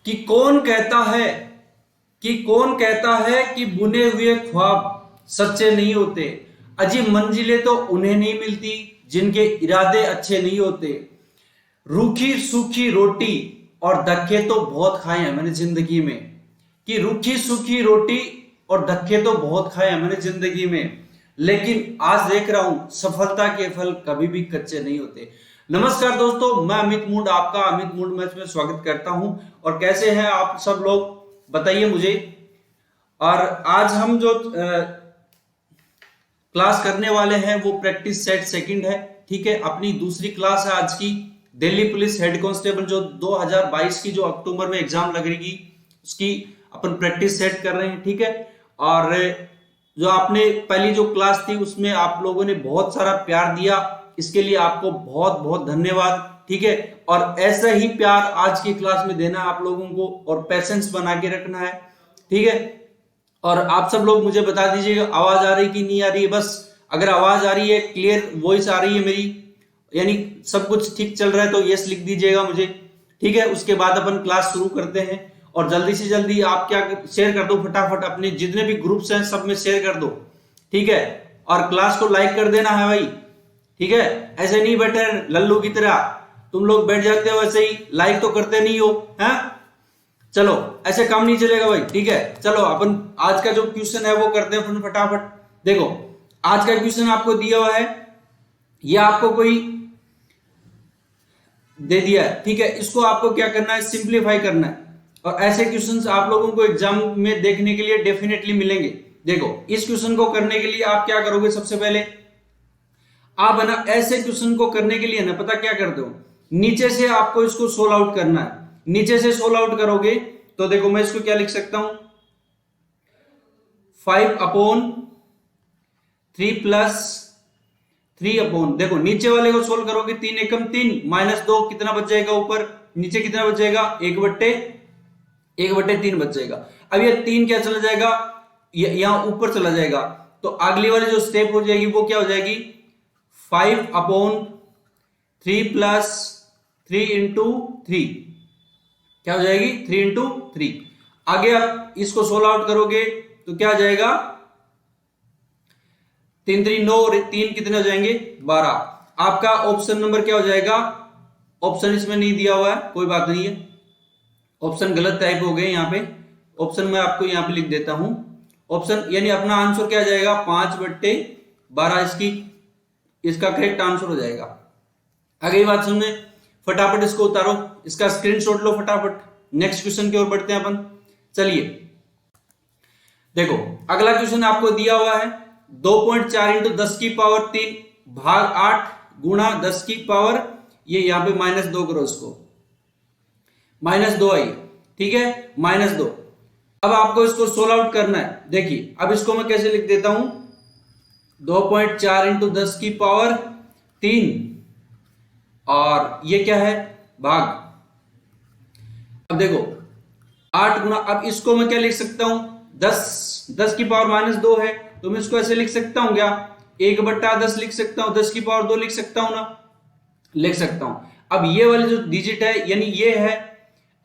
कि कौन कहता है कि बुने हुए ख्वाब सच्चे नहीं होते। अजीब मंजिलें तो उन्हें नहीं मिलती जिनके इरादे अच्छे नहीं होते। रूखी सूखी रोटी और धक्के तो बहुत खाए हैं मैंने जिंदगी में। कि रूखी सूखी रोटी और धक्के तो बहुत खाए हैं मैंने जिंदगी में, लेकिन आज देख रहा हूं सफलता के फल कभी भी कच्चे नहीं होते। नमस्कार दोस्तों, मैं अमित मूड आपका अमित मूड मैच में स्वागत करता हूं। और कैसे हैं आप सब लोग, बताइए मुझे। और आज हम जो क्लास करने वाले हैं वो प्रैक्टिस सेट सेकंड है। ठीक है, अपनी दूसरी क्लास है आज की। दिल्ली पुलिस हेड कांस्टेबल जो 2022 की जो अक्टूबर में एग्जाम लगेगी उसकी अपन प्रैक्टिस सेट कर रहे हैं। ठीक है, और जो आपने पहली जो क्लास थी उसमें आप लोगों ने बहुत सारा प्यार दिया, इसके लिए आपको बहुत बहुत धन्यवाद। ठीक है, और ऐसा ही प्यार आज की क्लास में देना आप लोगों को और पेशेंस बना के रखना है। ठीक है, और आप सब लोग मुझे बता दीजिएगा आवाज आ रही कि नहीं आ रही है। बस अगर आवाज आ रही है, क्लियर वॉइस आ रही है मेरी, यानी सब कुछ ठीक चल रहा है, तो यस लिख दीजिएगा मुझे। ठीक है, उसके बाद अपन क्लास शुरू करते हैं। और जल्दी से जल्दी आप क्या शेयर कर दो फटाफट, अपने जितने भी ग्रुप्स हैं सब में शेयर कर दो। ठीक है, और क्लास को लाइक कर देना है भाई। ठीक है, ऐसे नहीं बैठे लल्लू की तरह, तुम लोग बैठ जाते हो ऐसे ही, लाइक तो करते नहीं हो हैं। चलो ऐसे काम नहीं चलेगा भाई। ठीक है, चलो अपन आज का जो क्वेश्चन है वो करते हैं अपन फटाफट। देखो आज का क्वेश्चन आपको दिया हुआ है, ये आपको कोई दे दिया है। ठीक है, इसको आपको क्या करना है, सिंप्लीफाई करना है। और ऐसे क्वेश्चंस आप लोगों को एग्जाम में देखने के लिए डेफिनेटली मिलेंगे। देखो इस क्वेश्चन को करने के लिए आप क्या करोगे, सबसे पहले आप है ना ऐसे क्वेश्चन को करने के लिए ना पता क्या करते हो, नीचे से आपको इसको सोल्व आउट करना है। नीचे से सोल्व आउट करोगे तो देखो मैं इसको क्या लिख सकता हूं, 5/3 प्लस 3 देखो नीचे वाले को सोल्व करोगे, 3 एकम 3 -2 कितना बच जाएगा, ऊपर नीचे कितना बच जाएगा, 1/3 बच जाएगा। अब ये 3 क्या चला जाएगा, यहां ऊपर चला जाएगा, तो अगली वाली जो स्टेप हो जाएगी वो क्या हो जाएगी, 5/3 प्लस 3/3 क्या हो जाएगी, 3/3। आगे आप इसको सोल्व आउट करोगे तो क्या आ जाएगा, 3 3 9 और 3 कितने हो जाएंगे, 12। आपका ऑप्शन नंबर क्या हो जाएगा, ऑप्शन इसमें नहीं दिया हुआ है, कोई बात नहीं है, ऑप्शन गलत टाइप हो गए यहाँ पे। ऑप्शन मैं आपको यहाँ पे लिख देता हूं, ऑप्शन यानी अपना आंसर क्या जाएगा, 5/12 इसका करेक्ट आंसर हो जाएगा। अगली बात सुनने, फटाफट इसको उतारो, इसका स्क्रीनशॉट लो फटाफट। नेक्स्ट क्वेश्चन की ओर बढ़ते हैं अपन। चलिए देखो अगला क्वेश्चन आपको दिया हुआ है, 2.4 × 10⁻³ भाग 8 गुणा 10⁻, ये यहां पे -2 करो, इसको -2 आई। ठीक है, -2। अब आपको इसको सोल्व आउट करना है। देखिए अब इसको मैं कैसे लिख देता हूं, 2.4 × 10⁻³ और ये क्या है, भाग। अब देखो 8 गुना, अब इसको मैं क्या लिख सकता हूं, 10 की पावर -2 है तो मैं इसको ऐसे लिख सकता हूं क्या, 1/10 लिख सकता हूं, 10 की पावर 2 लिख सकता हूं ना, लिख सकता हूं। अब ये वाली जो डिजिट है यानी ये है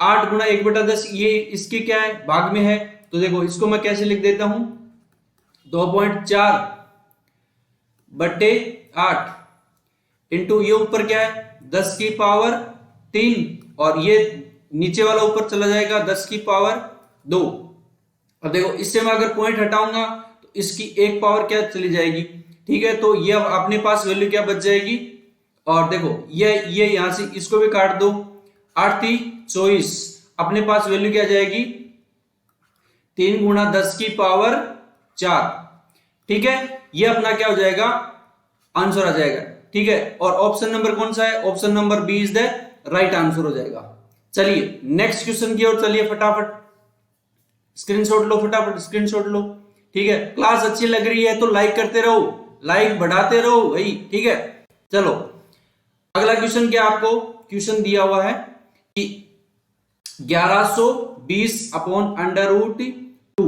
8 गुना 1/10, ये इसके क्या है, भाग में है, तो देखो इसको मैं कैसे लिख देता हूं, 2.4/8 इंटू ये ऊपर क्या है, 10 की पावर 3 और ये नीचे वाला ऊपर चला जाएगा 10 की पावर 2। अब देखो इससे मैं अगर पॉइंट हटाऊंगा तो इसकी एक पावर क्या चली जाएगी। ठीक है, तो ये अपने पास वैल्यू क्या बच जाएगी, और देखो ये यहां से इसको भी काट दो, 8 × 24 अपने पास वैल्यू क्या जाएगी, 3 गुणा 10 की पावर 4। ठीक है, ये अपना क्या हो जाएगा, आंसर आ जाएगा। ठीक है, और ऑप्शन नंबर कौन सा है, option number B is the right answer हो जाएगा। चलिए नेक्स्ट क्वेश्चन की ओर चलिए फटाफट, स्क्रीनशॉट लो फटाफट, स्क्रीनशॉट लो। ठीक है, क्लास अच्छी लग रही है तो लाइक करते रहो, लाइक बढ़ाते रहो भाई। ठीक है, चलो अगला क्वेश्चन क्या, आपको क्वेश्चन दिया हुआ है कि 1120/√2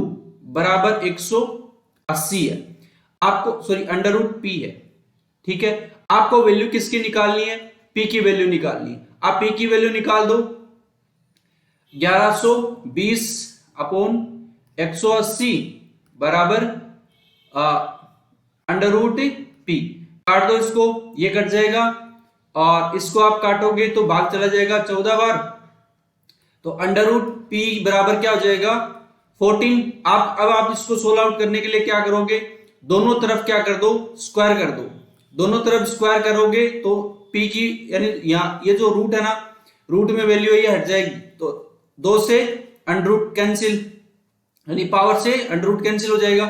बराबर 180 है। आपको सॉरी √p है। ठीक है, आपको वैल्यू किसकी निकालनी है, p की वैल्यू निकालनी है। आप p की वैल्यू निकाल दो, 1120 अपॉन 180 बराबर अंडर रूट पी। काट दो इसको, ये कट जाएगा और इसको आप काटोगे तो भाग चला जाएगा 14 बार, तो अंडर रूट पी बराबर क्या हो जाएगा 14। अब आप इसको सोल्व आउट करने के लिए क्या करोगे, दोनों तरफ क्या कर दो, स्क्वायर कर दो। दोनों तरफ स्क्वायर करोगे तो पी की यानी यहाँ ये जो रूट है ना, रूट में वैल्यू ये हट जाएगी, तो 2 से अंडर रूट कैंसिल, यानी पावर से अंडर रूट कैंसिल हो जाएगा,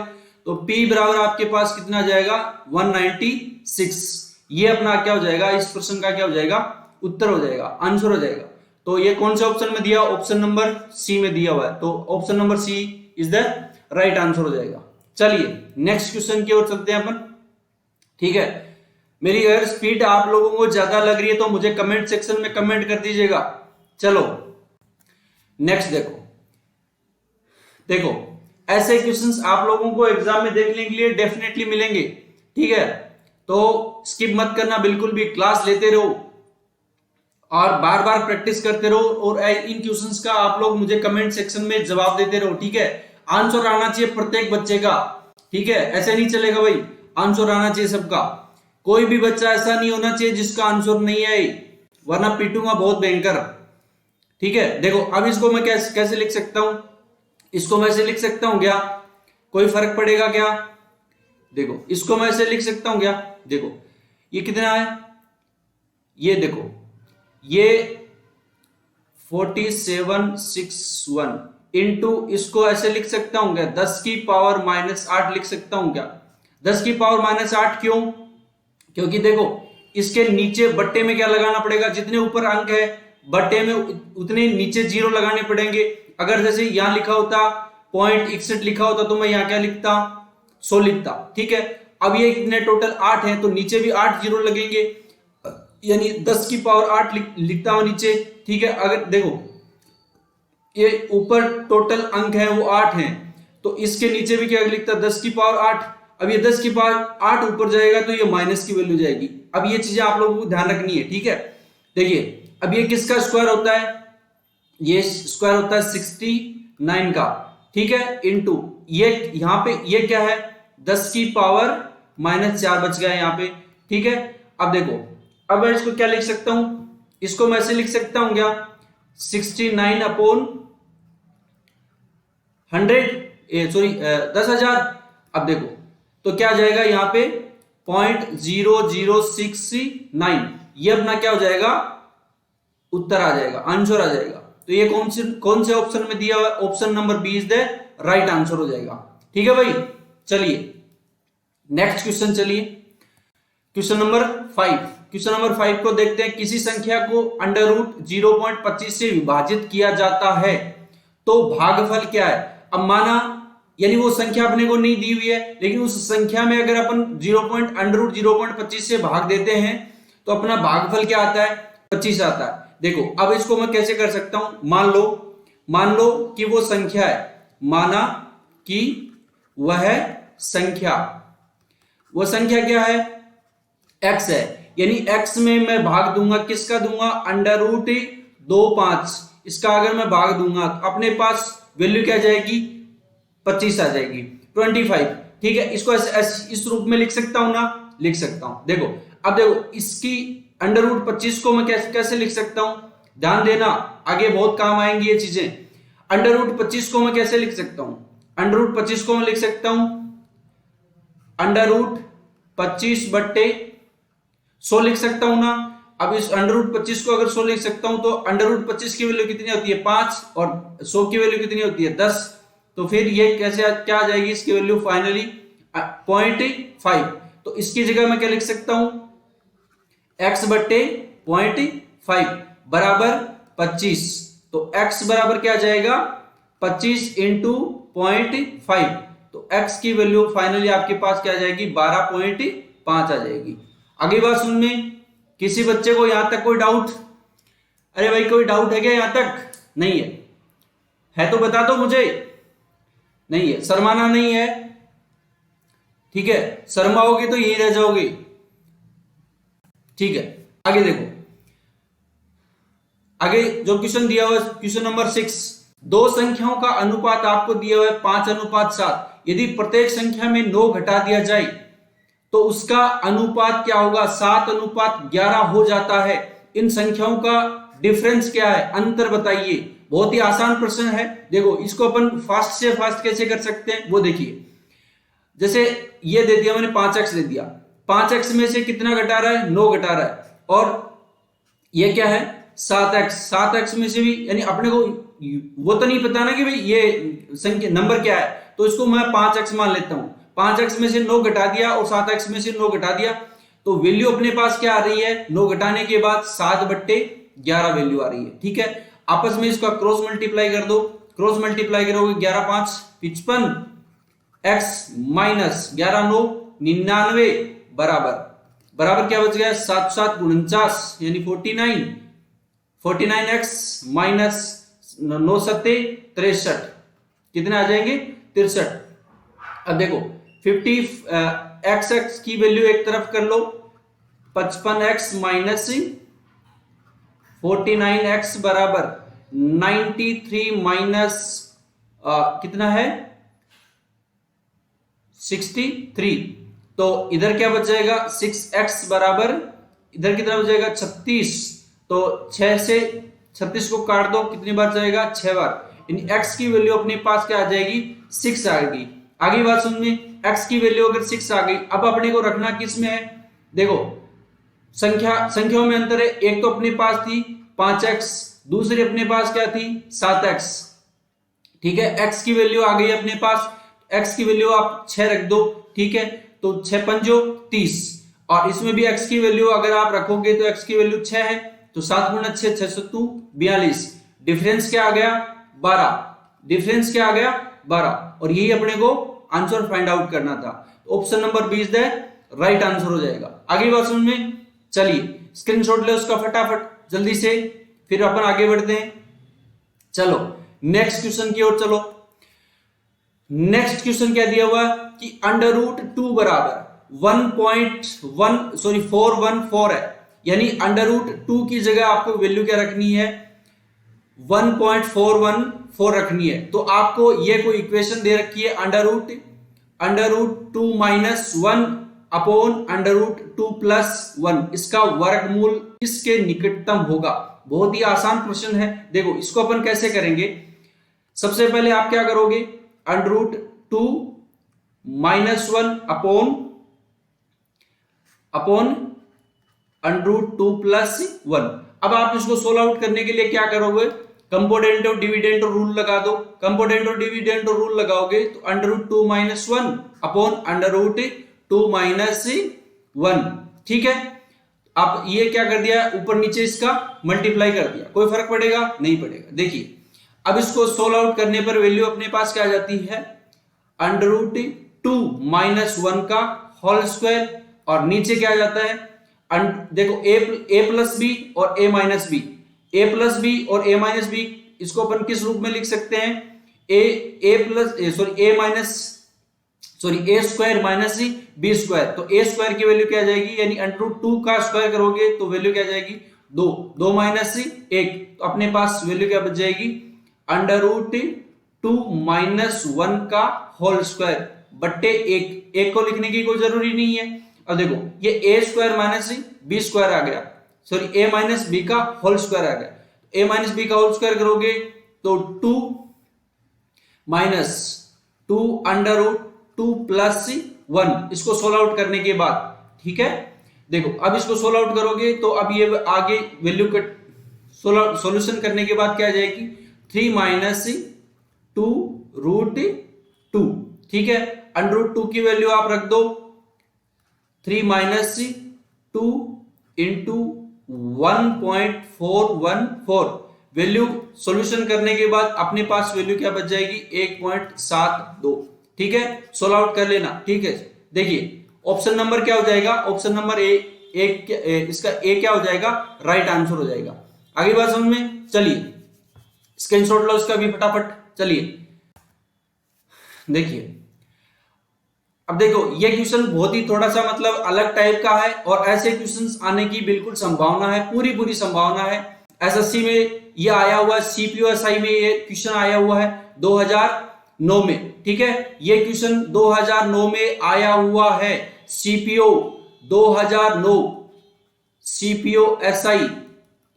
तो p बराबर आपके पास कितना आ जाएगा 196। ये अपना क्या हो जाएगा, इस प्रश्न का क्या हो जाएगा, उत्तर हो जाएगा, आंसर हो जाएगा। तो ये कौन से ऑप्शन में दिया, ऑप्शन नंबर सी में दिया हुआ है, तो option number C is the right answer हो जाएगा। चलिए नेक्स्ट क्वेश्चन की ओर चलते हैं अपन। ठीक है, मेरी अगर स्पीड आप लोगों को ज्यादा लग रही है तो मुझे कमेंट सेक्शन में कमेंट कर दीजिएगा। चलो नेक्स्ट देखो, देखो ऐसे क्वेश्चंस आप लोगों को एग्जाम में देखने के लिए डेफिनेटली मिलेंगे। ठीक है, तो स्किप मत करना बिल्कुल भी, क्लास लेते रहो और बार बार प्रैक्टिस करते रहो, और इन क्वेश्चंस का आप लोग मुझे कमेंट सेक्शन में जवाब देते रहो। ठीक है, आंसर आना चाहिए प्रत्येक बच्चे का। ठीक है, ऐसे नहीं चलेगा भाई, आंसर आना चाहिए सबका, कोई भी बच्चा ऐसा नहीं होना चाहिए जिसका आंसर नहीं आए, वरना पीटूंगा बहुत भयंकर। ठीक है, देखो अब इसको मैं कैसे लिख सकता हूं, इसको मैं ऐसे लिख सकता हूं क्या, कोई फर्क पड़ेगा क्या, देखो इसको मैं ऐसे लिख सकता हूं क्या, देखो ये कितना है, ये देखो ये 4761 इंटू इसको ऐसे लिख सकता हूं क्या 10 की पावर -8 लिख सकता हूं क्या। 10 की पावर -8 क्यों, क्योंकि देखो इसके नीचे बट्टे में क्या लगाना पड़ेगा, जितने ऊपर अंक है बट्टे में उतने नीचे जीरो लगाने पड़ेंगे। अगर जैसे यहां लिखा होता 0.61 लिखा होता तो मैं यहां क्या लिखता 100 लिखता। ठीक है, अब ये कितने टोटल 8 है, तो नीचे भी 8 जीरो लगेंगे, यानी 10 की पावर 8 लिखता हूं नीचे। ठीक है, अगर देखो ये ऊपर टोटल अंक है वो 8 है, तो इसके नीचे भी क्या लिखता 10 की पावर 8। अब ये 10 की पावर 8 ऊपर जाएगा तो ये माइनस की वैल्यू जाएगी। अब ये चीजें आप लोगों को ध्यान रखनी है। ठीक है, देखिए अब ये किसका स्क्वायर होता है, ये स्क्वायर होता है 69 का। ठीक है, इनटू ये यहां पे ये क्या है 10 की पावर -4 बच गया यहां पे। ठीक है, अब देखो अब मैं इसको क्या लिख सकता हूं, इसको मैं ऐसे लिख सकता हूं क्या 69 अपॉन 100 सॉरी 10,000। अब देखो तो क्या जाएगा यहाँ पे 0.0069, ये अपना क्या हो जाएगा उत्तर आ जाएगा, आंसर आ जाएगा। तो ये कौन से ऑप्शन में दिया हुआ है, option number B is the right answer हो जाएगा। ठीक है भाई, चलिए नेक्स्ट क्वेश्चन, चलिए क्वेश्चन नंबर 5। क्वेश्चन नंबर 5 को देखते हैं, किसी संख्या को अंडर रूट 0.25 से विभाजित किया जाता है तो भागफल क्या है। अब माना यानी वो संख्या अपने को नहीं दी हुई है, लेकिन उस संख्या में अगर अपन अंडर रूट 0.25 से भाग देते हैं तो अपना भागफल क्या आता है 25 आता है। देखो अब इसको मैं कैसे कर सकता हूं, मान लो कि वो संख्या है, माना कि वह संख्या, वो संख्या क्या है x है, यानी x में मैं भाग दूंगा किसका दूंगा अंडर रूट 25, इसका अगर मैं भाग दूंगा तो अपने पास वैल्यू क्या जाएगी 25 आ जाएगी 25। ठीक है, इसको इस रूप में लिख सकता हूं ना, लिख सकता हूं। देखो अब देखो इसकी अंडर रूट 25 को मैं कैसे लिख सकता हूं, ध्यान देना आगे बहुत काम आएंगी ये चीजें। अंडर रूट 25 को मैं कैसे लिख सकता हूं, अंडर रूट 25 को मैं लिख सकता हूं अंडर रूट 25 बट्टे 100 लिख सकता हूं ना। अब इस अंडर रूट 25 को अगर 100 लिख सकता हूं तो अंडर रूट 25 की वैल्यू कितनी होती है 5 और 100 की वैल्यू कितनी होती है 10, तो फिर ये कैसे क्या आ जाएगी इसकी वैल्यू फाइनली 0.5। तो इसकी जगह मैं क्या लिख सकता हूं x बट्टे 0.5 बराबर 25, तो x बराबर क्या जाएगा 25 इंटू 0.5, तो x की वैल्यू फाइनली आपके पास क्या आ जाएगी 12.5 आ जाएगी। अगली बात सुन में, किसी बच्चे को यहां तक कोई डाउट, अरे भाई कोई डाउट है क्या यहां तक, नहीं है तो बता दो मुझे, नहीं है शर्माना नहीं है। ठीक है, शर्माओगे तो यही रह जाओगे। ठीक है, आगे देखो आगे जो क्वेश्चन दिया हुआ है क्वेश्चन नंबर 6, दो संख्याओं का अनुपात आपको दिया हुआ है 5:7। यदि प्रत्येक संख्या में 9 घटा दिया जाए तो उसका अनुपात क्या होगा? 7:11 हो जाता है। इन संख्याओं का डिफरेंस क्या है, अंतर बताइए। बहुत ही आसान प्रश्न है। देखो इसको अपन फास्ट से फास्ट कैसे कर सकते हैं वो देखिए। जैसे ये दे दिया मैंने 5x दे दिया, 5x में से कितना घटा रहा है? 9 घटा रहा है। और ये क्या है? 7x, 7x में से भी, यानी अपने को वो तो नहीं पता ना कि भाई ये संख्या नंबर क्या है, तो इसको मैं 5x मान लेता हूं। 5x में से 9 घटा दिया और 7x में से 9 घटा दिया, तो वैल्यू अपने पास क्या आ रही है? 9 घटाने के बाद 7/11 वैल्यू आ रही है। ठीक है, आपस में इसका क्रॉस मल्टीप्लाई कर दो। क्रॉस मल्टीप्लाई करोगे 11 5 55, x माइनस 11 9 99 बराबर क्या बच गया? 7 7 49 यानी 49, 49x माइनस 9 7 63, कितने आ जाएंगे? 63। अब देखो 50 x की वैल्यू एक तरफ कर लो, 55x माइनस 49x बराबर 93 माइनस कितना है? 63। तो इधर क्या बच जाएगा? 6x बराबर इधर कितना बच जाएगा? 36। तो 6 से 36 को काट दो, कितनी बार जाएगा? 6 बार। यानी x की वैल्यू अपने पास क्या आ जाएगी? 6 आ गई। आगे बात सुन में, x की वैल्यू अगर 6 आ गई, अब अपने को रखना किस में है? देखो संख्याओं में अंतर है। एक तो अपने पास थी 5x, दूसरी अपने पास क्या थी? 7x। ठीक है, x की वैल्यू आ गई अपने पास, x की वैल्यू आप 6 रख दो। ठीक है, तो 6 5 30, और इसमें भी x की वैल्यू अगर आप रखोगे तो x की वैल्यू 6 है, तो 7 गुना 6 6 7 42। डिफरेंस क्या आ गया? 12। डिफरेंस क्या आ गया? 12। और यही अपने को आंसर फाइंड आउट करना था। Option number 20 the right answer हो जाएगा। आगे बात समझ में, चलिए स्क्रीनशॉट ले उसका फटाफट जल्दी से, फिर अपन आगे बढ़ते हैं। चलो नेक्स्ट क्वेश्चन की ओर चलो। नेक्स्ट क्वेश्चन क्या दिया हुआ है कि √2 बराबर 414 है, यानी √2 की जगह आपको वैल्यू क्या रखनी है? 1.414 रखनी है। तो आपको ये कोई इक्वेशन दे रखी है, √2 माइनस 1 अपॉन √2 प्लस 1, इसका वर्गमूल इसके निकटतम होगा। बहुत ही आसान क्वेश्चन है। देखो इसको अपन कैसे करेंगे, सबसे पहले आप क्या करोगे? √2 माइनस 1 अपॉन √2 प्लस 1। अब आप इसको सोल्व आउट करने के लिए क्या करोगे? कंपोनेंट और डिविडेंड रूल लगा दो। कंपोनेंट और डिविडेंड रूल लगाओगे तो √2 माइनस 1 अपॉन √2 माइनस 1। ठीक है, आप ये क्या कर दिया? ऊपर नीचे इसका मल्टीप्लाई कर दिया। कोई फर्क पड़ेगा? नहीं पड़ेगा। देखिए अब इसको सोल्व आउट करने पर वैल्यू अपने पास क्या आ जाती है? √2 माइनस 1 का होल स्क्वायर, और नीचे क्या आ जाता है? देखो a प्लस बी और a minus b, a plus b और a माइनस बी, इसको अपन किस रूप में लिख सकते हैं? a square minus b square. तो a स्क्वायर की वैल्यू क्या आ जाएगी? यानी √2 का स्क्वायर करोगे तो वैल्यू क्या आ जाएगी? 2 माइनस 1, तो अपने पास वैल्यू क्या बच जाएगी? √2 माइनस 1 का होल स्क्वायर बट्टे 1 को लिखने की कोई जरूरी नहीं है। अब देखो ये a square minus b square आ गया, सॉरी a माइनस b का होल स्क्वायर आ गया। a माइनस b का होल स्क्वायर करोगे तो 2 माइनस 2 √2 प्लस 1, इसको सोल्व आउट करने के बाद। ठीक है, देखो अब इसको सोल्व आउट करोगे तो अब ये आगे वैल्यू का सॉल्यूशन करने के बाद क्या आ जाएगी? 3 माइनस 2√2। ठीक है, √2 की वैल्यू आप रख दो, 3 माइनस 2 इंटू 1.414। वैल्यू सॉल्यूशन करने के बाद अपने पास वैल्यू क्या बच जाएगी? 1.72। ठीक है, सोल्व आउट कर लेना। ठीक है, देखिए ऑप्शन नंबर क्या हो जाएगा? ऑप्शन नंबर इसका ए क्या हो जाएगा? राइट आंसर हो जाएगा। आगे बात समझ में, चलिए स्क्रीनशॉट लो इसका भी फटाफट। चलिए देखिए, अब देखो ये क्वेश्चन बहुत ही थोड़ा सा मतलब अलग टाइप का है, और ऐसे क्वेश्चंस आने की बिल्कुल संभावना है, पूरी संभावना है। एसएससी में ये आया हुआ है, सीपीओएसआई में ये क्वेश्चन आया हुआ है 2009 में, ठीक है। ये क्वेश्चन 2009 में आया हुआ है, सीपीओ 2009, सीपीओएसआई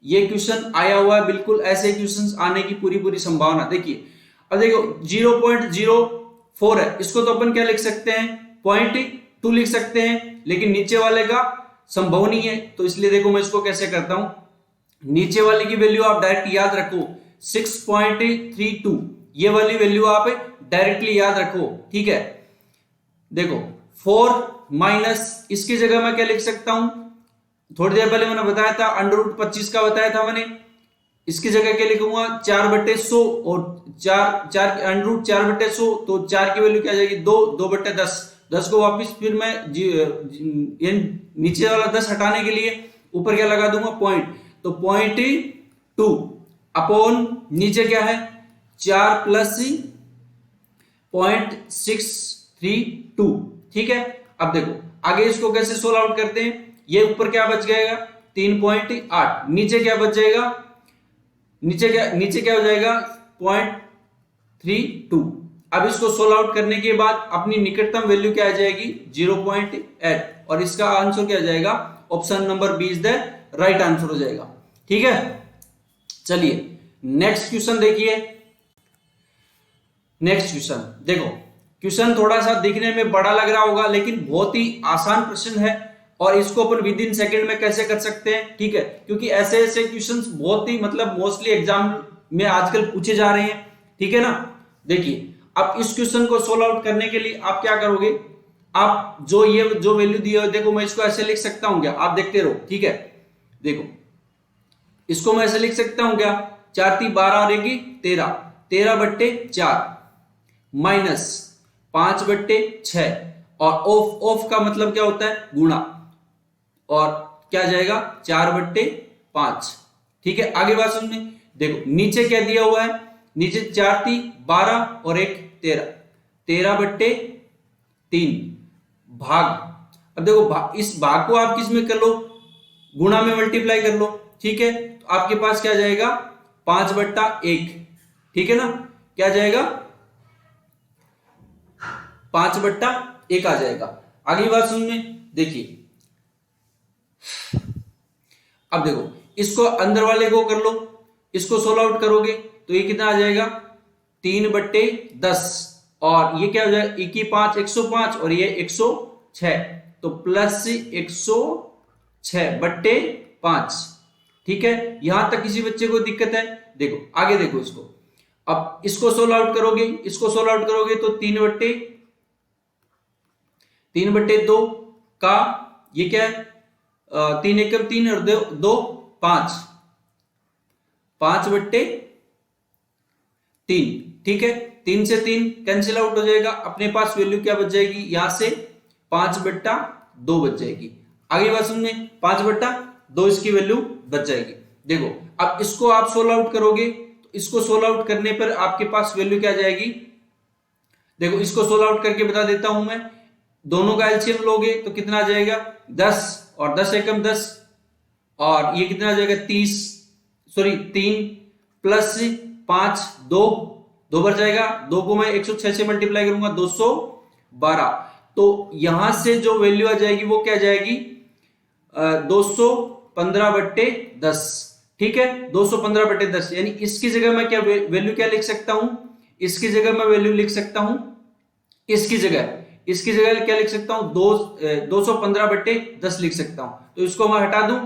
ये क्वेश्चन आया हुआ है, बिल्कुल ऐसे क्वेश्चंस आने की पूरी संभावना। देखिए अब देखो 0.04 है, इसको तो अपन क्या लिख सकते हैं 0.2 लिख सकते हैं, लेकिन नीचे वाले का संभव नहीं है, तो इसलिए देखो मैं इसको कैसे करता हूं, नीचे वाले की वैल्यू आप डायरेक्ट याद रखो 6.32, ये वाली वैल्यू आप डायरेक्टली याद रखो, ठीक है। देखो 4 माइनस, इसकी जगह मैं क्या लिख सकता हूं, थोड़ी देर पहले मैंने बताया था √25 का बताया था मैंने, इसकी जगह क्या लिखूंगा 4/100 और 4 √4/100, तो 4 की वैल्यू क्या आ जाएगी 2/10, 10 को वापिस फिर मैं नीचे वाला 10 हटाने के लिए ऊपर क्या लगा दूंगा पॉइंट, तो 0.2 अपॉन नीचे क्या है 4 + 0.632, ठीक है। अब देखो आगे इसको कैसे सोल्व आउट करते हैं, ये ऊपर क्या बच जाएगा 3.8, नीचे क्या बच जाएगा, नीचे क्या हो जाएगा 0.32। अब इसको सोल्व आउट करने के बाद अपनी निकटतम वैल्यू क्या आ जाएगी 0.8, और इसका आंसर क्या आ जाएगा, option number B is the right answer हो जाएगा, ठीक है। चलिए नेक्स्ट क्वेश्चन देखिए, नेक्स्ट क्वेश्चन देखो, क्वेश्चन थोड़ा सा दिखने में बड़ा लग रहा होगा, लेकिन बहुत ही आसान प्रश्न है, और इसको अपन विद इन सेकेंड में कैसे कर सकते हैं, ठीक है, क्योंकि ऐसे ऐसे क्वेश्चंस बहुत ही मतलब मोस्टली एग्जाम में आजकल पूछे जा रहे हैं, ठीक है ना। देखिए अब इस क्वेश्चन को सोल्व आउट करने के लिए आप क्या करोगे, आप जो वैल्यू दी है, देखो मैं इसको ऐसे लिख सकता हूं क्या, आप देखते रहो, ठीक है। देखो इसको मैं ऐसे लिख सकता हूं क्या, 4 × 3 = 12 और 1 = 13, 13/4 माइनस 5/6, और ऑफ का मतलब क्या होता है गुणा, और क्या जाएगा 4/5, ठीक है। आगे बात सुनने, देखो नीचे क्या दिया हुआ है, नीचे 4 × 3 = 12 और 1 = 13, 13/3 भाग, अब देखो इस भाग को आप किस में कर लो, गुणा में मल्टीप्लाई कर लो, ठीक है। तो आपके पास क्या जाएगा 5/1, ठीक है ना, क्या जाएगा 5/1 आ जाएगा। अगली बात सुनिए, देखिए अब देखो इसको अंदर वाले को कर लो, इसको सोल्व आउट करोगे तो ये कितना आ जाएगा 3/10, और ये क्या हो जाएगा 1 × 5 = 105, और ये 106, तो प्लस 106/5, ठीक है। यहां तक किसी बच्चे को दिक्कत है, देखो आगे देखो इसको, अब इसको सोल्व आउट करोगे, तो 3/2 का ये क्या है 3 × 1 = 3 और 2 = 5, 5/3, ठीक है। 3 से 3 कैंसिल आउट हो जाएगा, अपने पास वैल्यू क्या बच जाएगी, यहां से 5/2 बच जाएगी। आगे बात सुनिए, 5/2 इसकी वैल्यू बच जाएगी। देखो अब इसको आप सोल्व आउट करोगे, तो इसको सोल्व आउट करने पर आपके पास वैल्यू क्या जाएगी, देखो इसको सोल्व आउट करके बता देता हूं मैं, दोनों का एलसीएम लोगे तो कितना आ जाएगा 10, और 10 × 1 = 10, और ये कितना आ जाएगा 3 + 5 2 बच जाएगा, 2 को मैं 106 से मल्टीप्लाई करूंगा 212, तो यहां से जो वैल्यू आ जाएगी वो क्या जाएगी 215/10, ठीक है। 215/10, यानी इसकी जगह मैं क्या वैल्यू क्या लिख सकता हूं, इसकी जगह मैं वैल्यू लिख सकता हूं, इसकी जगह क्या लिख सकता हूं 215/10 लिख सकता हूं। तो इसको मैं हटा दूं,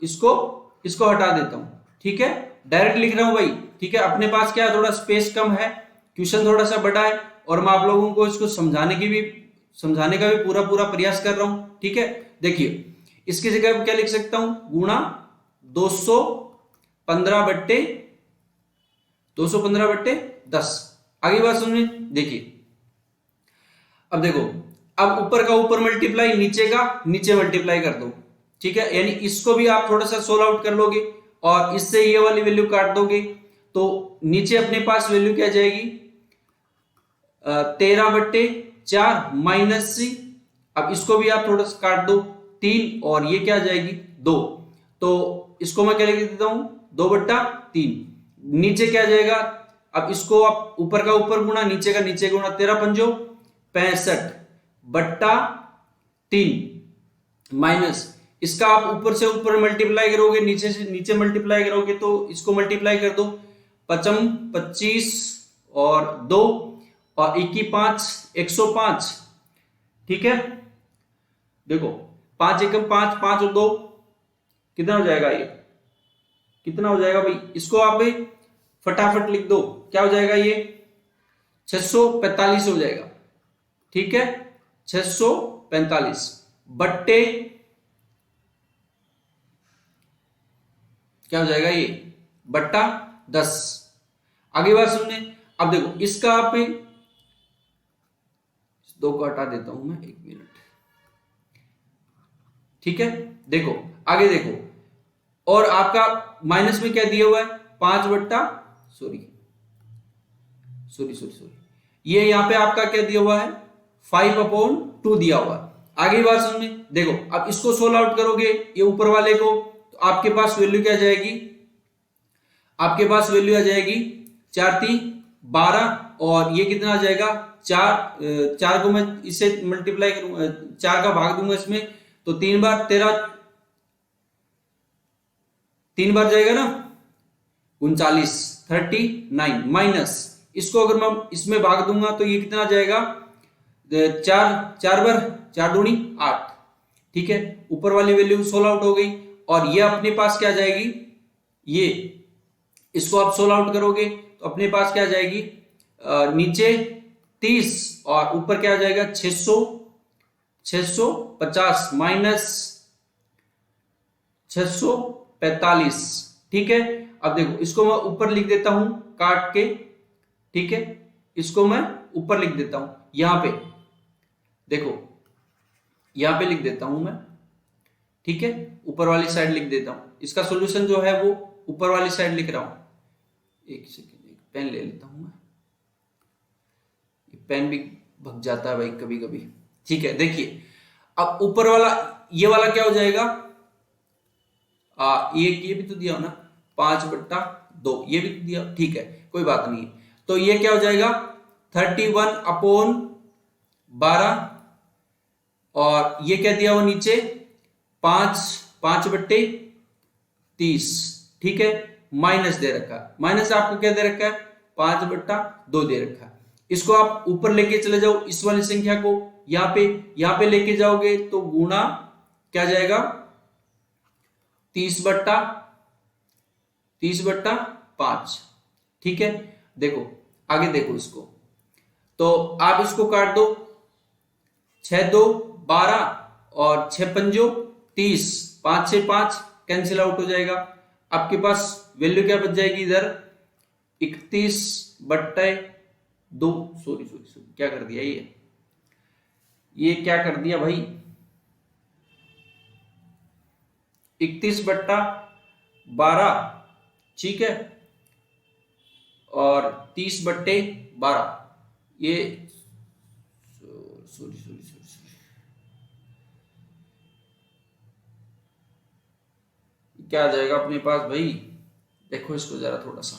इसको हटा देता हूं, ठीक है, डायरेक्ट लिख रहा हूं भाई, ठीक है। अपने पास क्या थोड़ा स्पेस कम है, क्वेश्चन थोड़ा सा बड़ा है, और मैं आप लोगों को इसको समझाने का भी पूरा प्रयास कर रहा हूं, ठीक है। देखिए इसकी जगह क्या लिख सकता हूं, गुणा 215/10। आगे बात सुनिए, देखिए अब देखो, अब ऊपर का ऊपर मल्टीप्लाई, नीचे का नीचे मल्टीप्लाई कर दो, ठीक है। यानी इसको भी आप थोड़ा सा सोल्व आउट कर लोगे, और इससे ये वाली वैल्यू काट दोगे, तो नीचे अपने पास वैल्यू क्या जाएगी 13/4 माइनस, अब इसको भी आप थोड़ा सा काट दो 3, और ये क्या जाएगी 2, तो इसको मैं क्या लिख देता हूं, 2/3। नीचे क्या जाएगा, अब इसको आप ऊपर का ऊपर गुणा, नीचे का नीचे गुणा, 13×5 65/3 माइनस इसका आप ऊपर से ऊपर मल्टीप्लाई करोगे, नीचे से नीचे मल्टीप्लाई करोगे, तो इसको मल्टीप्लाई कर दो, 5 25 और 2 और 21 5 105। ठीक है, देखो 5 एकम 5, 5 और 2 कितना हो जाएगा, ये कितना हो जाएगा भाई, इसको आप भाई फटाफट लिख दो, क्या हो जाएगा ये 645 हो जाएगा। ठीक है, 645 बट्टे क्या हो जाएगा ये बट्टा 10। आगे बात सुनने, अब देखो इसका आप 2 को हटा देता हूं मैं, 1 मिनट। ठीक है, देखो आगे देखो, और आपका माइनस में क्या दिया हुआ है, 5 बट्टा सॉरी ये यहां पे आपका क्या दिया हुआ है, 5/2 दिया हुआ है। आगे बात समझ में, देखो अब इसको सोल्व आउट करोगे ये ऊपर वाले को, तो आपके पास वैल्यू क्या जाएगी, आपके पास वैल्यू आ जाएगी 4 3 12, और ये कितना आ जाएगा 4 को मैं इससे मल्टीप्लाई करूंगा, 4 का भाग दूंगा इसमें, तो 3 बार 13, 3 बार जाएगा ना 39 39 माइनस इसको अगर मैं इसमें भाग दूंगा तो ये कितना जाएगा, 4 बार 4 दूनी 8। ठीक है, ऊपर वाली वैल्यू सोल्व आउट हो गई, और ये अपने पास क्या जाएगी, ये इसको आप सोल्व आउट करोगे तो अपने पास क्या जाएगी, नीचे 30 और ऊपर क्या आ जाएगा 650 माइनस 645। ठीक है, अब देखो इसको मैं ऊपर लिख देता हूं काट के। ठीक है, इसको मैं ऊपर लिख देता हूं, यहां पे देखो, यहां पे लिख देता हूं मैं। ठीक है, ऊपर वाली साइड लिख देता हूं, इसका सॉल्यूशन जो है वो ऊपर वाली साइड लिख रहा हूं। एक सेकेंड, एक पेन ले लेता हूं मैं, पेन भी भग जाता है भाई कभी कभी। ठीक है, देखिए अब ऊपर वाला ये वाला क्या हो जाएगा, ये भी तो दिया हो ना 5/2, ये भी तो दिया, ठीक है कोई बात नहीं। तो ये क्या हो जाएगा 31/12, और ये क्या दिया हुआ नीचे 5/30। ठीक है, माइनस दे रखा है, माइनस आपको क्या दे रखा है 5/2 दे रखा है। इसको आप ऊपर लेके चले जाओ, इस वाली संख्या को यहां पे लेके जाओगे तो गुणा क्या जाएगा 30/5। ठीक है, देखो आगे देखो इसको, तो आप इसको काट दो, 6 2 12 और 6 5 30, 5 से 5 कैंसिल आउट हो जाएगा। आपके पास वैल्यू क्या बच जाएगी इधर 31/2। सॉरी क्या कर दिया ये क्या कर दिया भाई, 31/12। ठीक है, और 30/12, ये सॉरी क्या आ जाएगा अपने पास भाई, देखो इसको जरा थोड़ा सा,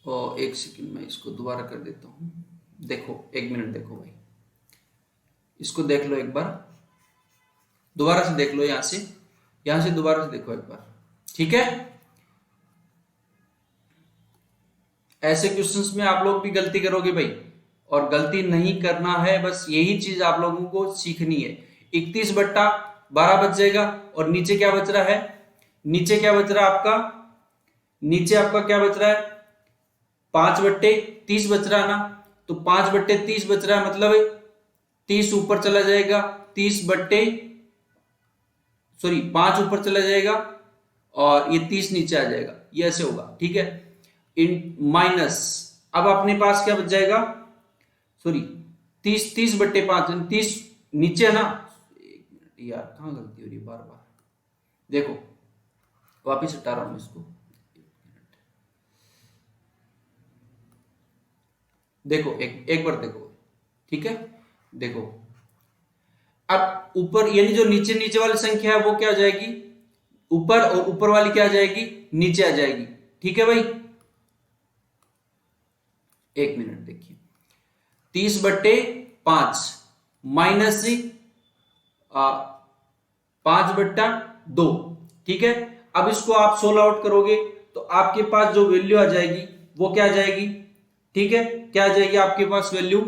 और एक सेकंड में इसको दोबारा कर देता हूं। देखो 1 मिनट देखो भाई, इसको देख लो एक बार, दोबारा से देख लो, यहां से दोबारा से देखो एक बार। ठीक है, ऐसे क्वेश्चंस में आप लोग भी गलती करोगे भाई, और गलती नहीं करना है, बस यही चीज आप लोगों को सीखनी है। 31/12 बच जाएगा, और नीचे क्या बच रहा है, नीचे क्या बच रहा है आपका, नीचे आपका क्या बच रहा है 5/30 बच रहा है ना, तो 5/30 बच रहा है, मतलब 30 ऊपर चला जाएगा, 5 ऊपर चला जाएगा और ये 30 नीचे आ जाएगा, ये ऐसे होगा। ठीक है, इन माइनस, अब अपने पास क्या बच जाएगा, 30/5, 30 नीचे है ना, यार कहां गलती हो रही है बार बार, देखो वापिस हटा रहा हूं इसको, देखो एक बार देखो। ठीक है, देखो अब ऊपर यानी जो नीचे नीचे वाली संख्या है वो क्या आ जाएगी ऊपर, और ऊपर वाली क्या आ जाएगी नीचे आ जाएगी। ठीक है भाई, एक मिनट देखिए, 30/5 माइनस 5/2। ठीक है, अब इसको आप सोल्व आउट करोगे तो आपके पास जो वैल्यू आ जाएगी वो क्या आ जाएगी। ठीक है, क्या आ जाएगी आपके पास वैल्यू,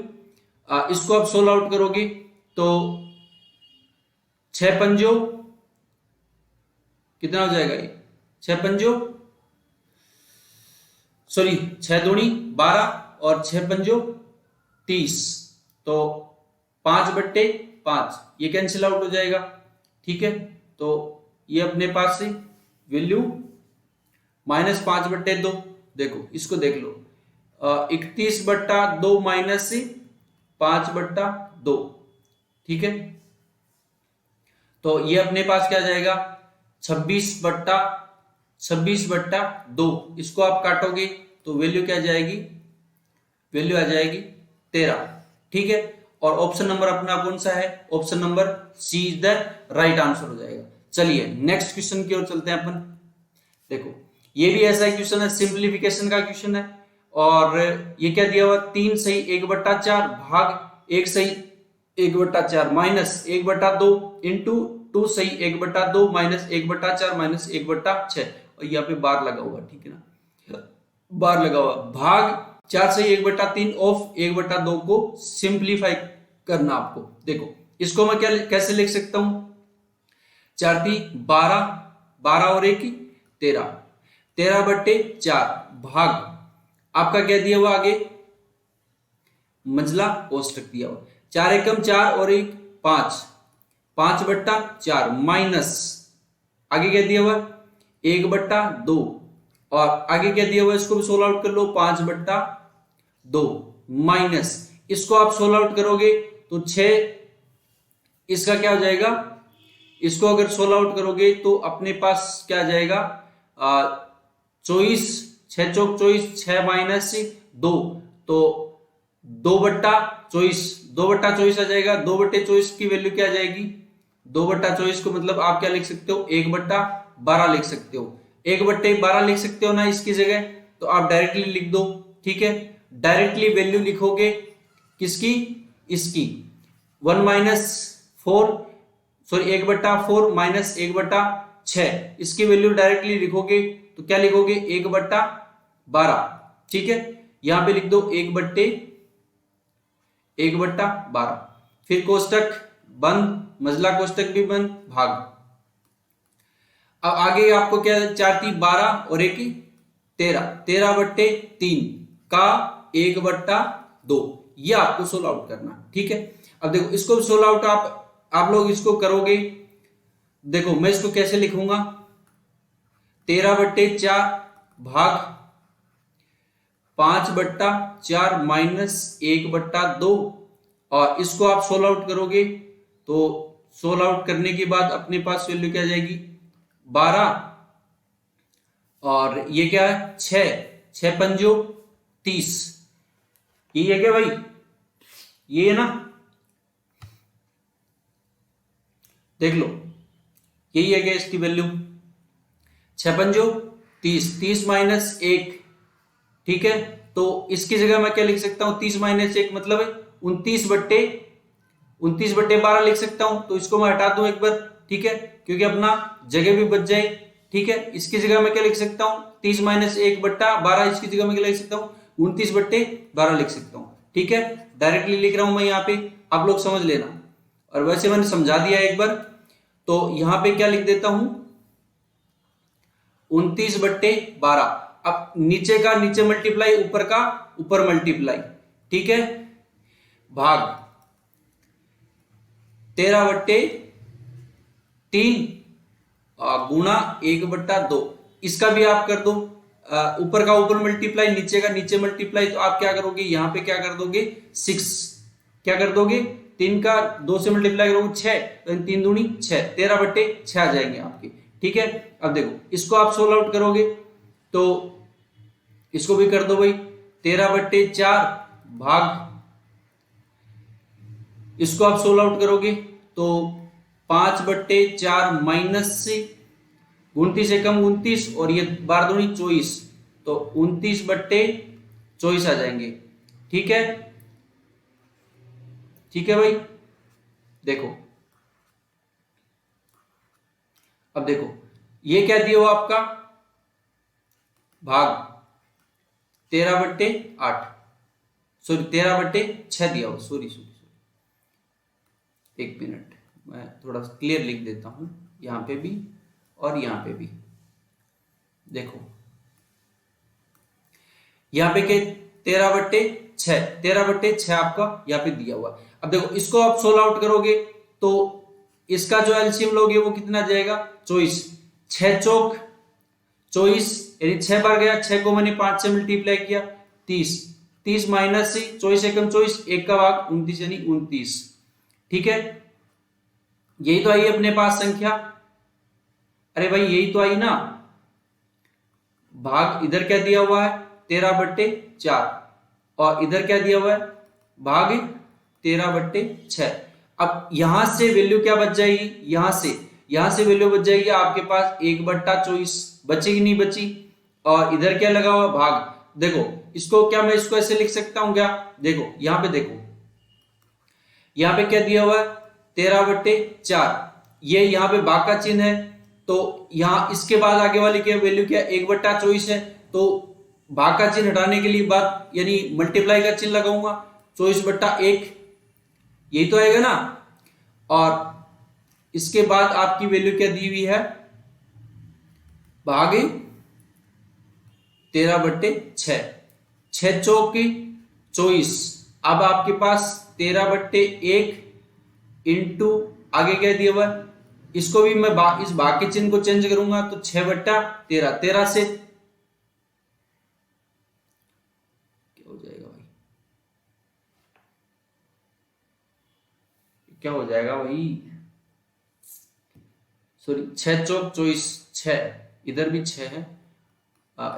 इसको आप सोल्व आउट करोगे तो 6 पंजो कितना हो जाएगा, ये 6 पंजो सॉरी 6 दूनी 12 और 6 पंजो 30, तो 5/5 ये कैंसिल आउट हो जाएगा। ठीक है, तो ये अपने पास से वैल्यू -5/2, देखो इसको देख लो, 31/2 माइनस 5/2। ठीक है, तो ये अपने पास क्या जाएगा 26/2। इसको आप काटोगे तो वैल्यू क्या जाएगी, वैल्यू आ जाएगी 13। ठीक है, और ऑप्शन नंबर अपना कौन सा है, option number C is the right answer हो जाएगा। चलिए नेक्स्ट क्वेश्चन की ओर चलते हैं अपन। देखो ये भी ऐसा क्वेश्चन है, सिंप्लीफिकेशन का क्वेश्चन है, और ये क्या दिया हुआ 3 सही 1/4 भाग 1 सही 1/4 माइनस 1/2 इंटू 2 सही 1/2 माइनस 1/4 माइनस 1/6, और यहाँ पे बार लगा हुआ। ठीक है ना, बार लगा हुआ, भाग 4 सही 1/3 ऑफ 1/2 को सिंप्लीफाई करना आपको। देखो इसको मैं क्या कैसे लिख सकता हूं, 4×3 = 12 और 1 13, 13/4 भाग आपका क्या दिया हुआ आगे मंझला कोष्टक दिया हुआ, 4 एकम 4 और 1 5, 5/4 माइनस आगे क्या दिया हुआ 1/2, और आगे क्या दिया हुआ इसको भी सोल्व आउट कर लो 5/2 माइनस, इसको आप सोल्व आउट करोगे तो 6, इसका क्या हो जाएगा, इसको अगर सोल्व आउट करोगे तो अपने पास क्या आ जाएगा 24, 6 चौक 24, 6 माइनस 2, तो 2/24, 2/24 आ जाएगा। 2/24 की वैल्यू क्या आ जाएगी, 2/24 को मतलब आप क्या लिख सकते हो 1/12 लिख सकते हो, 1/12 लिख सकते हो ना इसकी जगह, तो आप डायरेक्टली लिख दो। ठीक है, डायरेक्टली वैल्यू लिखोगे किसकी, इसकी 1 - 4 सॉरी 1/4 माइनस 1/6, इसकी वैल्यू डायरेक्टली लिखोगे तो क्या लिखोगे 1/12। ठीक है, यहां पे लिख दो 1/12, फिर कोष्टक बंद, मजला कोष्टक भी बंद, भाग। अब आगे आपको क्या 4×3 12 और 1 13, 13/3 का 1/2, ये आपको सोल्व आउट करना। ठीक है, अब देखो इसको सोल्व आउट आप लोग इसको करोगे, देखो मैं इसको कैसे लिखूंगा 13/4 भाग 5/4 माइनस 1/2, और इसको आप सोल्व आउट करोगे तो सोल्व आउट करने के बाद अपने पास वैल्यू क्या जाएगी 12, और ये क्या है 6, 6 पंजो 30, ये है क्या भाई, ये है ना, देख लो यही है क्या इसकी वैल्यु 6 पंजो 30, 30 माइनस 1। ठीक है, तो इसकी जगह मैं क्या लिख सकता हूं 30 माइनस 1 मतलब 29/12 लिख सकता हूं, तो इसको मैं हटा दूं एक बार। ठीक है, क्योंकि अपना जगह भी बच जाए। ठीक है, इसकी जगह मैं क्या लिख सकता हूं 30 माइनस 1/12, इसकी जगह मैं क्या लिख सकता हूं 29/12 लिख सकता हूं। ठीक है, डायरेक्टली लिख रहा हूं मैं यहाँ पे, आप लोग समझ लेना, और वैसे मैंने समझा दिया एक बार, तो यहां पे क्या लिख देता हूं 29/12। अब नीचे का नीचे मल्टीप्लाई, ऊपर का ऊपर मल्टीप्लाई। ठीक है, भाग 13/3 गुणा 1/2, इसका भी आप कर दो, ऊपर का ऊपर मल्टीप्लाई नीचे का नीचे मल्टीप्लाई, तो आप क्या करोगे यहाँ पे क्या कर दोगे 6, क्या कर दोगे 3 का 2 से मल्टीप्लाई करोगे 6, तो 3 दूनी 6, 13/6 आ जाएंगे आपके। ठीक है, अब देखो इसको आप सोल्व आउट करोगे तो इसको भी कर दो भाई 13/4 भाग, इसको आप सोल्व आउट करोगे तो तो 5/4 माइनस से 29 से कम 29 और ये 12×2 = 24, तो 29/24 आ जाएंगे। ठीक है, ठीक है भाई। देखो अब देखो ये क्या दिया हुआ आपका भाग 13/8, सॉरी 13/6 दिया हुआ, सॉरी सॉरी सॉरी, एक मिनट मैं थोड़ा क्लियर लिख देता हूं यहां पे भी और यहां पे भी। देखो यहां पे के 13/6, 13/6 आपका यहाँ पे दिया हुआ। अब देखो इसको आप सोल्व आउट करोगे तो इसका जो एलसीएम लोगे वो कितना जाएगा 24, 6 चौक 24 यानी 6 बार गया, 6 को मैंने 5 से मल्टीप्लाई किया 30, 30 माइनस से 24 से कम 24, 1 का भाग 29 यानी 29। ठीक है, यही तो आई अपने पास संख्या। अरे भाई यही तो आई ना, भाग इधर क्या दिया हुआ है 13/4 और इधर क्या दिया हुआ है भाग 13/6। अब यहां से वैल्यू क्या बच जाएगी, यहां से वैल्यू बच जाएगी आपके पास 1/24, बचेगी नहीं बची। और इधर क्या लगा हुआ भाग। देखो इसको क्या मैं इसको ऐसे लिख सकता हूं क्या, देखो यहां पे देखो यहां पे क्या दिया हुआ है 13/4, ये यहां पे भाग का चिन्ह है, तो यहां इसके बाद आगे वाली क्या वैल्यू क्या 1/24 है, तो भाग का चिन्ह हटाने के लिए बात यानी मल्टीप्लाई का चिन्ह लगाऊंगा 24/1, यही तो आएगा ना। और इसके बाद आपकी वैल्यू क्या दी हुई है भाग 13/6, 6 चौक 24। अब आपके पास 13/1 इंटू आगे क्या दिया हुआ है, इसको भी मैं इस भाग के चिन्ह को चेंज करूंगा तो 6/13, 13 से क्या हो जाएगा भाई, क्या हो जाएगा भाई, सॉरी 6 चौक 24, 6 इधर भी 6 है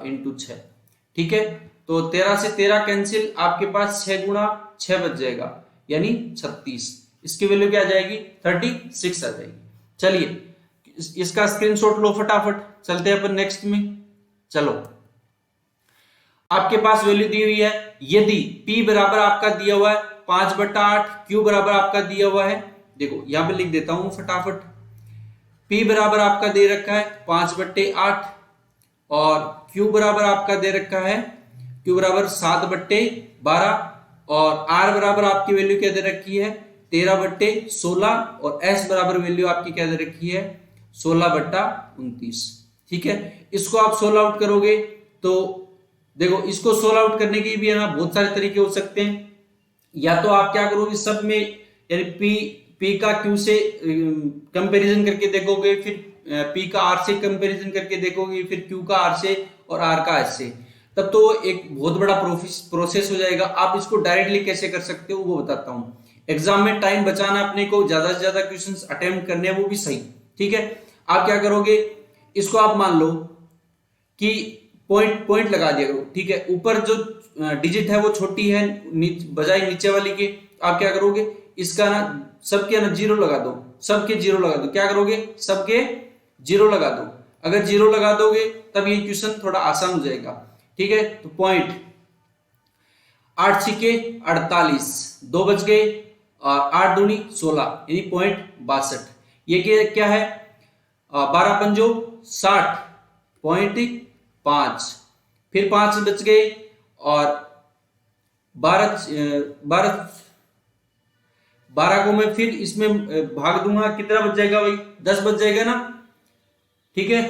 इंटू 6। ठीक है, तो 13 से 13 कैंसिल, आपके पास 6 गुणा 6 बच जाएगा यानी 36। इसकी वैल्यू क्या आ जाएगी 36 आ जाएगी। चलिए इसका स्क्रीनशॉट लो फटाफट, चलते हैं अपन नेक्स्ट में। चलो आपके पास वैल्यू दी हुई है, यदि P बराबर आपका दिया हुआ है 5/8, Q बराबर आपका दिया हुआ है, देखो यहां पे लिख देता हूं फटाफट। P बराबर आपका दे रखा है 5/8 और Q बराबर आपका दे रखा है Q बराबर 7/12 और R बराबर आपकी वैल्यू क्या दे रखी है 13/16 और S बराबर वैल्यू आपकी क्या दे रखी है 16/29। ठीक है, इसको आप सोल्व आउट करोगे तो देखो इसको सोल्व आउट करने के भी है ना बहुत सारे तरीके हो सकते हैं। या तो आप क्या करोगे सब में यानी P का Q से कंपैरिजन करके देखोगे, फिर P का R से कंपैरिजन करके देखोगे, फिर Q का R से और R का S से, तब तो एक बहुत बड़ा प्रोसेस हो जाएगा। आप इसको डायरेक्टली कैसे कर सकते हो वो बताता हूं। एग्जाम में टाइम बचाना, अपने को ज्यादा से ज्यादा क्वेश्चंस अटेम्प्ट करने हैं वो भी सही। ठीक है, आप क्या करोगे, इसको आप मान लो कि पॉइंट लगा दिया करो। ठीक है, ऊपर जो डिजिट है वो छोटी है बजाय नीचे वाली के, आप क्या करोगे इसका ना सबके ना जीरो लगा दो, सबके जीरो लगा दो। क्या करोगे सबके जीरो लगा दो, अगर जीरो लगा दोगे तब ये क्वेश्चन थोड़ा आसान हो जाएगा। ठीक है, तो पॉइंट 8 छक्के 48, 2 बच गए और 8 दूनी 16 यानी पॉइंट 62। ये क्या है 12 पंजो 60 पॉइंट 5, फिर 5 बच गए और 12 को मैं फिर इसमें भाग दूंगा, कितना बच जाएगा भाई 10 बच जाएगा ना। ठीक है,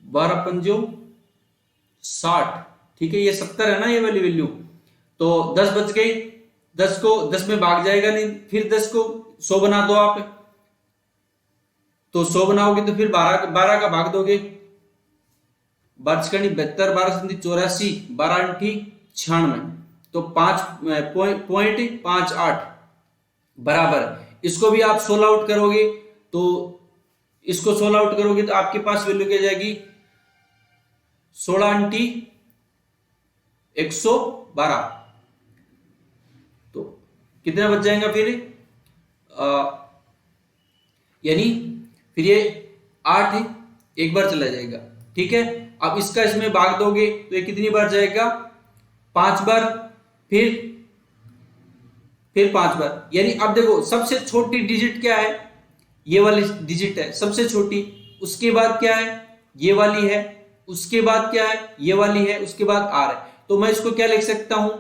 12 पंजो 60, ठीक है ये 70 है ना ये वाली वैल्यू, तो 10 बच गई, 10 को 10 में भाग जाएगा नहीं, फिर 10 को 100 बना दो आप, तो 100 बनाओगे तो फिर 12 का भाग दोगे, 72 12 84 12 96, तो 5.58 बराबर। इसको भी आप सोल्व आउट करोगे तो इसको सोल्व आउट करोगे तो आपके पास वैल्यू क्या जाएगी 16 112, तो कितना बच जाएगा फिर यानी फिर ये 8 एक बार चला जाएगा, ठीक है। अब इसका इसमें भाग दोगे तो ये कितनी बार जाएगा, 5 बार, फिर 5 बार। यानी अब देखो सबसे छोटी डिजिट क्या है, ये वाली डिजिट है सबसे छोटी, उसके बाद क्या है, ये वाली है, उसके बाद क्या है, ये वाली है, उसके बाद आर है। तो मैं इसको क्या लिख सकता हूं,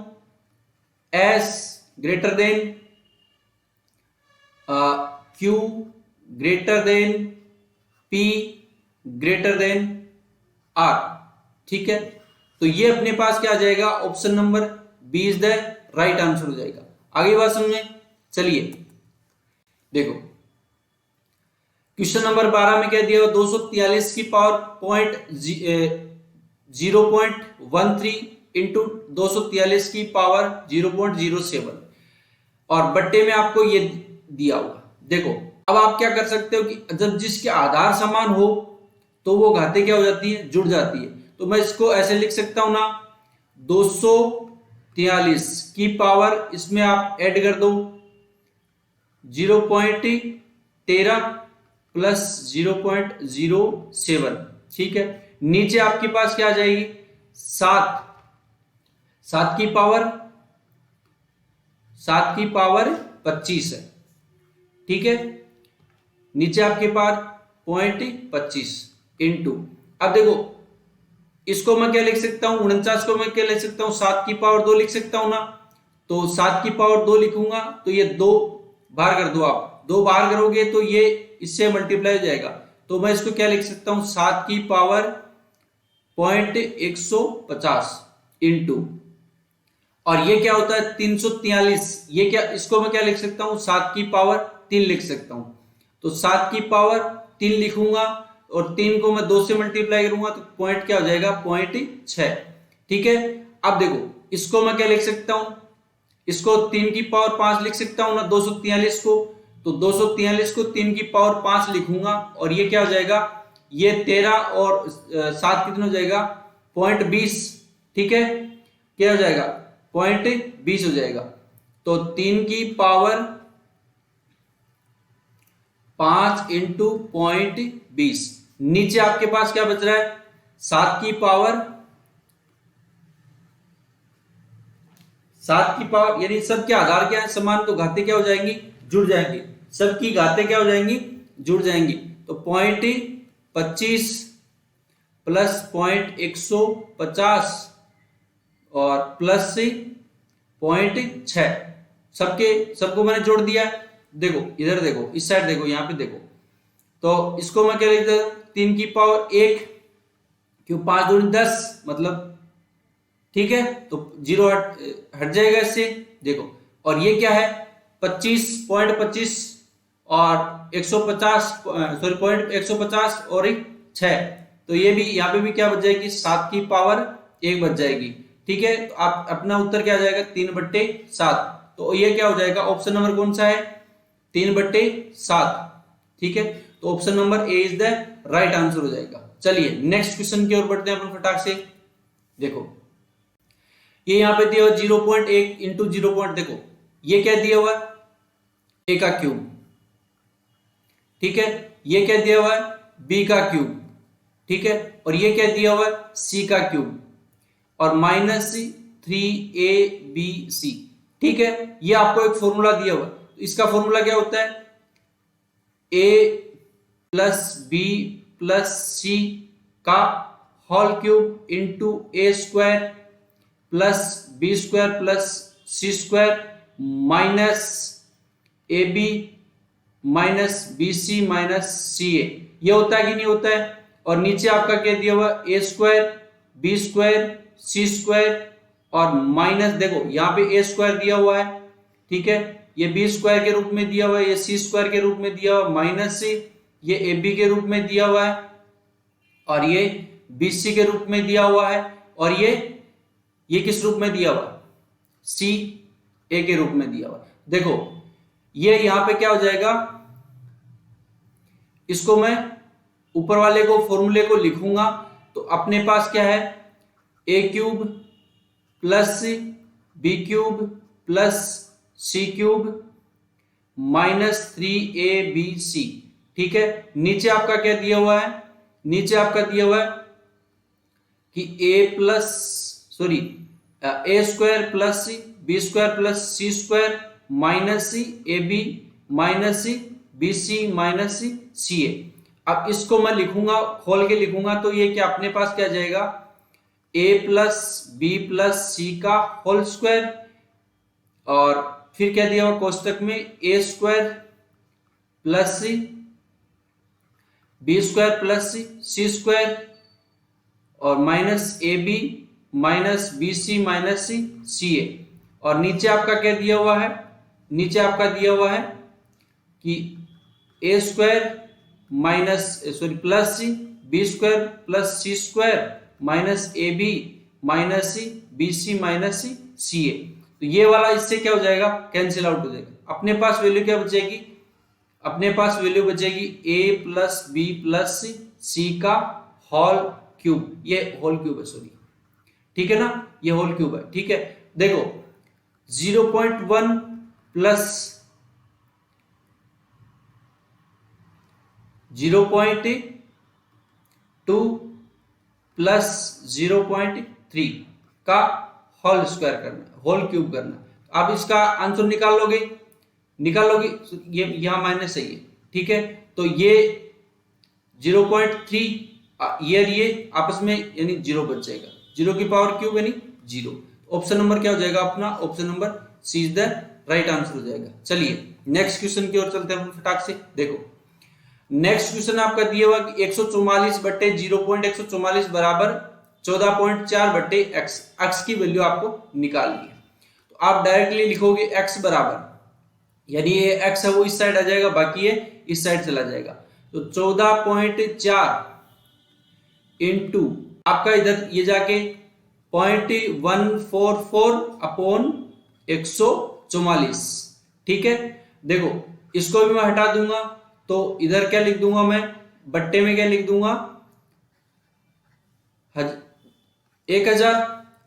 S greater than Q greater than P greater than R, ठीक है। तो ये अपने पास क्या आ जाएगा, option number B is the right answer हो जाएगा। आगे बात समझे, चलिए देखो क्वेश्चन नंबर 12 में क्या दिया हुआ, 243 की पावर 0.13 इंटू 243 की पावर 0.07 और बट्टे में आपको ये दिया हुआ। देखो अब आप क्या कर सकते हो कि जब जिसके आधार समान हो तो वो घातें क्या हो जाती है, जुड़ जाती है। तो मैं इसको ऐसे लिख सकता हूं ना, 243 की पावर इसमें आप ऐड कर दो 0.13 प्लस 0.07, ठीक है। नीचे आपके पास क्या आ जाएगी, 7 की पावर 25 है, ठीक है। नीचे आपके पास 0.25 इंटू, अब देखो इसको मैं क्या लिख सकता हूं, 49 को मैं क्या लिख सकता हूं, 7 की पावर 2 लिख सकता हूं ना। तो 7 की पावर 2 लिखूंगा तो ये 2 बाहर कर दो, आप 2 बाहर करोगे तो ये इससे मल्टीप्लाई हो जाएगा। तो मैं इसको क्या लिख सकता हूं, 7 की पावर 0.150 इंटू, और ये क्या होता है 343, ये क्या, इसको मैं क्या लिख सकता हूं, 7 की पावर 3 लिख सकता हूं। तो 7 की पावर 3 लिखूंगा और 3 को मैं 2 से मल्टीप्लाई करूंगा तो पॉइंट क्या हो जाएगा, 0.6, ठीक है। अब देखो इसको मैं क्या लिख सकता हूं, इसको 3 की पावर 5 लिख सकता हूं ना 243 को। तो 243 को 3 की पावर 5 लिखूंगा और ये क्या हो जाएगा, ये 13 और 7 कितना हो जाएगा, 0.20, ठीक है। क्या हो जाएगा, 0.20 हो जाएगा। तो 3 की पावर 5 इंटू 0.20, नीचे आपके पास क्या बच रहा है, 7 की पावर यानी सबके आधार क्या है, समान, तो घातें क्या हो जाएंगी, जुड़ जाएंगी, सबकी घातें क्या हो जाएंगी, जुड़ जाएंगी। तो 0.25 प्लस 0.150 और प्लस 0.6, सबको मैंने जोड़ दिया। देखो इधर देखो, इस साइड देखो, यहां पे देखो, तो इसको मैं क्या लिख देता हूं, 3 की पावर 1, क्यों 5 दूनी 10 मतलब, ठीक है। तो 0 हट जाएगा इससे, देखो। और ये क्या है, 25.25 और 150, सॉरी 0.150 और 6, तो ये भी यहाँ पे भी क्या बच जाएगी, 7 की पावर 1 बच जाएगी, ठीक है। तो आप अपना उत्तर क्या आ जाएगा, 3/7। तो ये क्या हो जाएगा, ऑप्शन नंबर कौन सा है, 3/7, ठीक है। तो option number A is the right answer हो जाएगा। चलिए नेक्स्ट क्वेश्चन की ओर बढ़ते हैं अपन फटाक से। देखो ये यहां पे दिया हुआ 0.1 इंटू 0. देखो ये क्या दिया हुआ है, ए का क्यूब, ठीक है। ये क्या दिया हुआ है, बी का क्यूब, ठीक है। और ये क्या दिया हुआ है, सी का क्यूब, और -3abc, ठीक है। ये आपको एक फॉर्मूला दिया हुआ है, तो इसका फॉर्मूला क्या होता है, a plus b plus c का whole cube into a square plus b square plus c square minus a b minus b c minus c a, ये होता है कि नहीं होता है। और नीचे आपका क्या दिया हुआ, ए स्क्वायर बी स्क्वायर सी स्क्वायर और माइनस, देखो यहाँ पे ए स्क्वायर दिया हुआ है, ठीक है। ये बी स्क्वायर के रूप में दिया हुआ है, ये सी स्क्वायर के रूप में दिया हुआ, माइनस ये ए बी के रूप में दिया हुआ है, और ये बी सी के रूप में दिया हुआ है, और ये किस रूप में दिया हुआ, सी ए के रूप में दिया हुआ। देखो ये यहां पे क्या हो जाएगा, इसको मैं ऊपर वाले को फॉर्मूले को लिखूंगा तो अपने पास क्या है, a cube plus b cube plus c cube -3abc। ठीक है, नीचे आपका क्या दिया हुआ है, नीचे आपका दिया हुआ है कि a square plus b square plus c square minus c a b minus c b c minus c a. अब इसको मैं लिखूंगा, खोल के लिखूंगा तो ये क्या अपने पास क्या जाएगा, ए प्लस बी प्लस सी का होल स्क्वायर, और फिर क्या दिया हुआ कोष्टक में a square plus c b square plus c square और minus a b minus b c minus c a. और नीचे आपका क्या दिया हुआ है, नीचे आपका दिया हुआ है कि a square plus c b square plus c square minus a b minus b c minus c a. तो ये वाला इससे क्या हो जाएगा, कैंसिल आउट हो जाएगा। अपने पास वैल्यू क्या बचेगी, अपने पास वैल्यू बचेगी ए प्लस बी प्लस सी का होल क्यूब, ये होल क्यूब है, सॉरी, ठीक है ना, ये होल क्यूब है। ठीक है, देखो 0.1 प्लस 0.2 प्लस 0.3 का होल स्क्वायर करना, होल क्यूब करना। आप इसका आंसर निकाल लोगे, ये यहां माइनस है ये, ठीक है। तो ये 0.3 ये आपस में यानी 0 बच जाएगा, 0 की पावर क्यूब यानी 0। ऑप्शन नंबर क्या हो जाएगा अपना, option number C is the right answer हो जाएगा। चलिए नेक्स्ट क्वेश्चन की ओर चलते हैं फटाक से। देखो नेक्स्ट क्वेश्चन आपका दिया हुआ कि 144 बट्टे 0.144 बराबर 14.4 बट्टे एक्स, एक्स की वैल्यू आपको निकालनी है। तो आप डायरेक्टली लिखोगे एक्स बराबर, यानी ये एक्स है वो इस साइड आ जाएगा, बाकी ये इस साइड चला जाएगा। तो 14.4 इंटू आपका इधर ये जाके 0.144 अपॉन 144। ठीक है, देखो इसको भी मैं हटा दूंगा तो इधर क्या लिख दूंगा मैं, बट्टे में क्या लिख दूंगा 1000,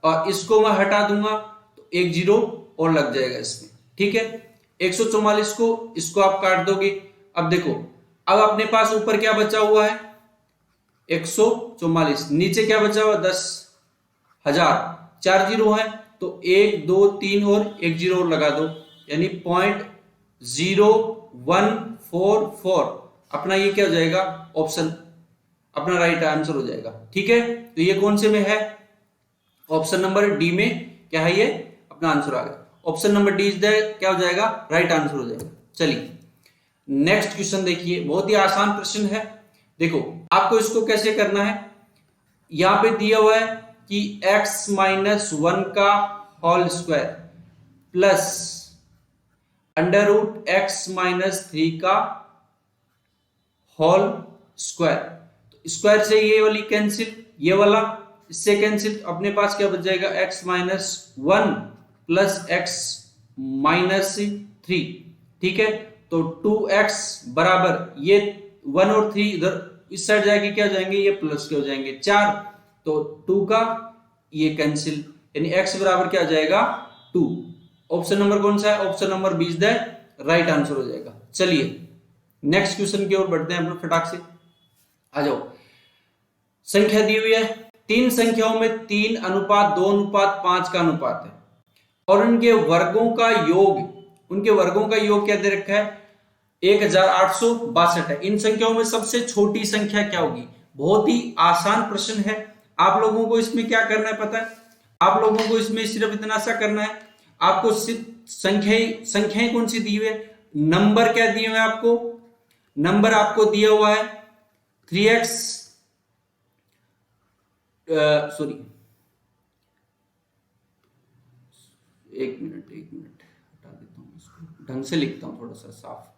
और इसको मैं हटा दूंगा तो 1 0 और लग जाएगा इसमें। ठीक है, 144 को इसको आप काट दोगे। अब देखो अब अपने पास ऊपर क्या बचा हुआ है 144, नीचे क्या बचा हुआ 10,000, 4 जीरो है तो 1 2 3 और 1 0 और लगा दो, यानी 0.0144 अपना ये क्या हो जाएगा ऑप्शन, अपना राइट आंसर हो जाएगा। ठीक है, तो ये कौन से में है, ऑप्शन नंबर डी में क्या है, ये अपना आंसर आ गया। Option number D is the क्या हो जाएगा राइट आंसर हो जाएगा। चलिए नेक्स्ट क्वेश्चन देखिए, बहुत ही आसान प्रश्न है। देखो आपको इसको कैसे करना है, यहां पे दिया हुआ है कि x माइनस 1 का whole square plus under root x minus 3 का होल स्क्वायर। तो स्क्वायर से ये वाली कैंसिल, ये वाला इससे कैंसिल, अपने पास क्या बच जाएगा x minus 1 plus x minus 3। ठीक है, तो 2x बराबर ये 1 और 3 इधर इस साइड जाएंगे, क्या जाएंगे ये प्लस के हो जाएंगे 4, तो 2 का ये कैंसिल, यानी x बराबर क्या हो जाएगा 2। ऑप्शन नंबर कौन सा है, option number B is the right answer हो जाएगा। चलिए नेक्स्ट क्वेश्चन की ओर बढ़ते हैं अपने फटाक से, आ जाओ। संख्या दी हुई है, 3 संख्याओं में 3:2:5 का अनुपात है और उनके वर्गों का योग, उनके वर्गों का योग क्या दे रखा है 1862 है। इन संख्याओं में सबसे छोटी संख्या क्या होगी, बहुत ही आसान प्रश्न है। आप लोगों को इसमें क्या करना है पता है, आप लोगों को इसमें सिर्फ इतना सा करना है, आपको सिर्फ संख्याएं कौन सी दी हुई है, नंबर क्या दिए हुए हैं आपको, नंबर आपको दिया हुआ है 3x सॉरी एक मिनट हटा देता हूं इसको, ढंग से लिखता हूं, थोड़ा सा साफ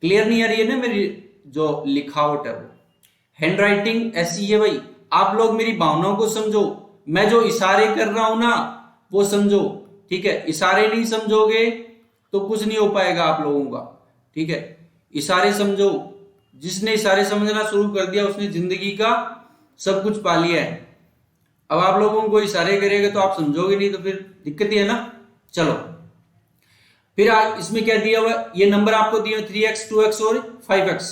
क्लियर नहीं आ रही है ना मेरी जो लिखावट है, वो हैंड राइटिंग ऐसी है भाई। आप लोग मेरी भावनाओं को समझो, मैं जो इशारे कर रहा हूं ना वो समझो। ठीक है, इशारे नहीं समझोगे तो कुछ नहीं हो पाएगा आप लोगों का। ठीक है, इशारे समझो, जिसने इशारे समझना शुरू कर दिया उसने जिंदगी का सब कुछ पा लिया है। अब आप लोगों को इशारे करेगा तो आप समझोगे नहीं तो फिर दिक्कत ही है ना। चलो फिर इसमें क्या दिया हुआ है, ये नंबर आपको दिए 3x 2x और 5x,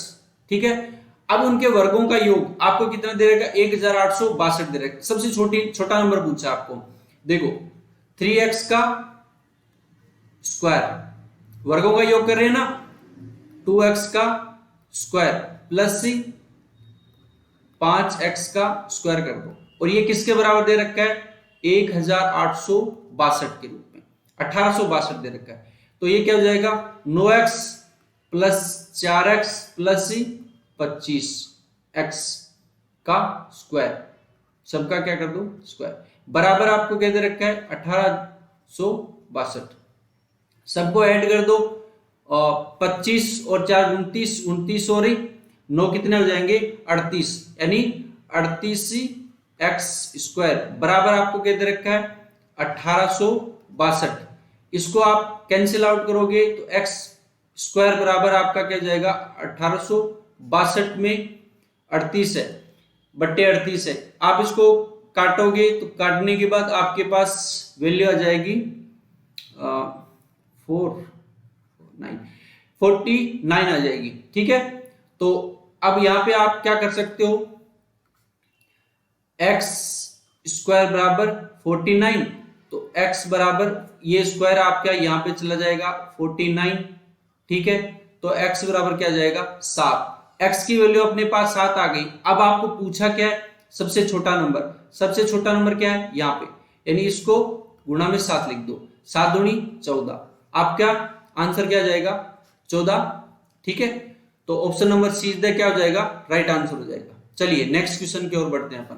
ठीक है। अब उनके वर्गों का योग आपको कितना दे रहेगा, 1862 दे रहेगा। सबसे छोटा नंबर पूछा आपको, देखो 3x का स्क्वायर, वर्गों का योग कर रहे हैं ना, 2x का स्क्वायर प्लस 5x का स्क्वायर कर दो, और ये किसके बराबर दे रखा है, 1862 के रूप में, 1862 दे रखा है। तो ये क्या हो जाएगा, 9x plus 4x plus 25x का स्क्वायर, सबका क्या कर दो स्क्वायर, बराबर आपको क्या दे रखा है 1862। सबको ऐड कर दो, 25 और 4 29, 29 और 9 कितने हो जाएंगे 38, यानी 38x स्क्वायर बराबर आपको क्या दे रखा है 1862। इसको आप कैंसिल आउट करोगे तो x स्क्वायर बराबर आपका क्या जाएगा 1862 में 38 है बट्टे 38 है। आप इसको काटोगे तो काटने के बाद आपके पास वैल्यू आ जाएगी 49 आ जाएगी, ठीक है। तो अब यहां पे आप क्या कर सकते हो, x स्क्वायर बराबर 49, तो x बराबर ये स्क्वायर आपका यहां पे चला जाएगा 49, ठीक है। तो x बराबर क्या जाएगा 7, x की वैल्यू अपने पास 7 आ गई। अब आपको पूछा क्या है, सबसे छोटा नंबर, सबसे छोटा नंबर क्या है यहाँ पे, यानी इसको गुणा में 7 लिख दो, 7 दूनी 14, आपका आंसर क्या जाएगा 14, ठीक है। तो ऑप्शन नंबर सी क्या हो जाएगा, राइट आंसर हो जाएगा। चलिए नेक्स्ट क्वेश्चन की ओर बढ़ते हैं अपन।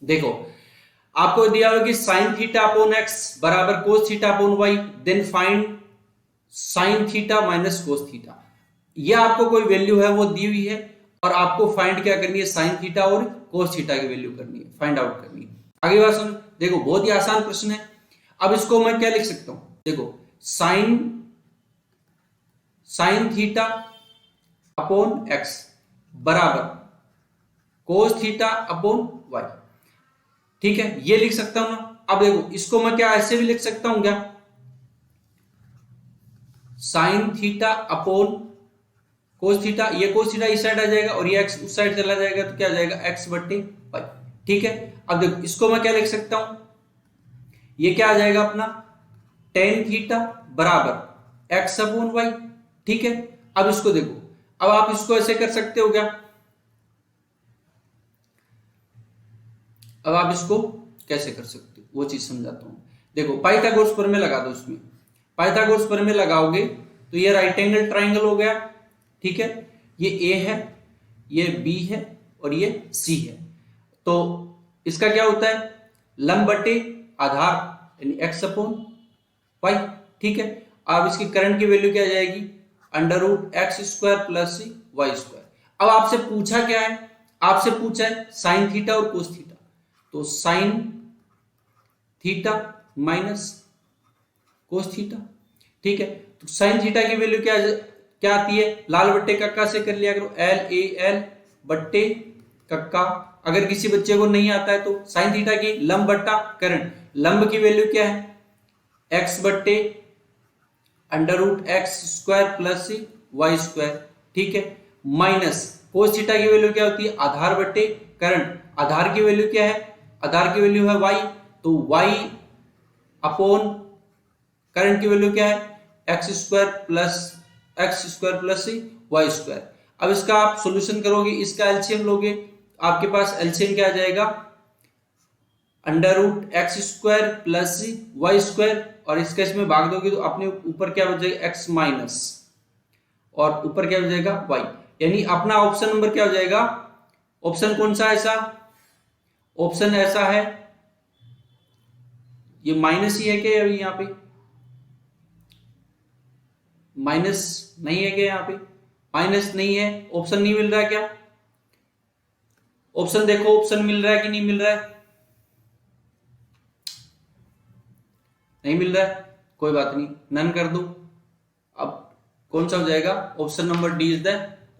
देखो आपको दिया हुआ कि साइन थीटा अपॉन एक्स बराबर cos theta upon y, then find sin theta minus cos theta. यह आपको कोई वैल्यू है वो दी हुई है और आपको फाइंड क्या करनी है, साइन थीटा और कोस थीटा की वैल्यू करनी है, फाइंड आउट करनी है। आगे बात सुन, देखो बहुत ही आसान प्रश्न है। अब इसको मैं क्या लिख सकता हूं, देखो साइन थीटा अपॉन एक्स बराबर कोस थीटा अपॉन वाई, ठीक है, ये लिख सकता हूं ना। अब देखो इसको मैं क्या ऐसे भी लिख सकता हूं क्या, sine theta upon cos theta, ये कोस थीटा इस साइड आ जाएगा और ये एक्स उस साइड चला जाएगा, तो क्या आ जाएगा एक्स बट्टे वाई, ठीक है। अब देखो इसको मैं क्या लिख सकता हूं, ये क्या आ जाएगा अपना टेन थीटा बराबर एक्स अपॉन वाई, ठीक है। अब इसको देखो, अब आप इसको ऐसे कर सकते हो क्या, अब आप इसको कैसे कर सकते हो वो चीज समझाता हूं। देखो पाइथागोरस प्रमेय लगा दो, उसमें पाइथागोरस प्रमेय लगाओगे तो ये राइट एंगल ट्राइंगल हो गया, ठीक है। ये ए है, ये बी है और ये सी है। तो इसका क्या होता है, लंब बटे आधार यानी एक्स अपॉन वाई, ठीक है। अब इसकी करंट की वैल्यू क्या आ जाएगी, under root x square plus y square. अब आपसे पूछा क्या है, आपसे पूछा है साइन थीटा और कोस थीटा, तो sign theta minus cos theta, ठीक है। तो साइन थीटा की वैल्यू क्या आती है, लाल बट्टे कक्का से कर लिया करो, एल ए एल बट्टे कक्का। अगर किसी बच्चे को नहीं आता है तो साइन थीटा की लंब बट्टा करंट, लंब की वैल्यू क्या है एक्स बट्टे under root x square plus y square, ठीक है, माइनस कोस थीटा की वैल्यू क्या होती है आधार बट्टे करंट, आधार की वैल्यू क्या है, आधार की वैल्यू है वाई, तो वाई अपॉन करंट की वैल्यू क्या है x square plus y square. अब इसका आप सॉल्यूशन करोगे, इसका एलसीएम लोगे, आपके पास एलसीएम क्या आ जाएगा under root x square plus y square, और इसका इसमें भाग दोगे तो अपने ऊपर क्या बचेगा एक्स माइनस और ऊपर क्या हो जाएगा वाई, यानी अपना ऑप्शन नंबर क्या हो जाएगा, ऑप्शन कौन सा ऐसा, ऑप्शन ऐसा है, ये माइनस ही है क्या अभी यहाँ पे, माइनस नहीं है क्या, यहाँ पे माइनस नहीं है, ऑप्शन नहीं मिल रहा है क्या, ऑप्शन देखो ऑप्शन मिल रहा है कि नहीं मिल रहा है, नहीं मिल रहा है, कोई बात नहीं, नन कर दो। अब कौन सा हो जाएगा, option number D is the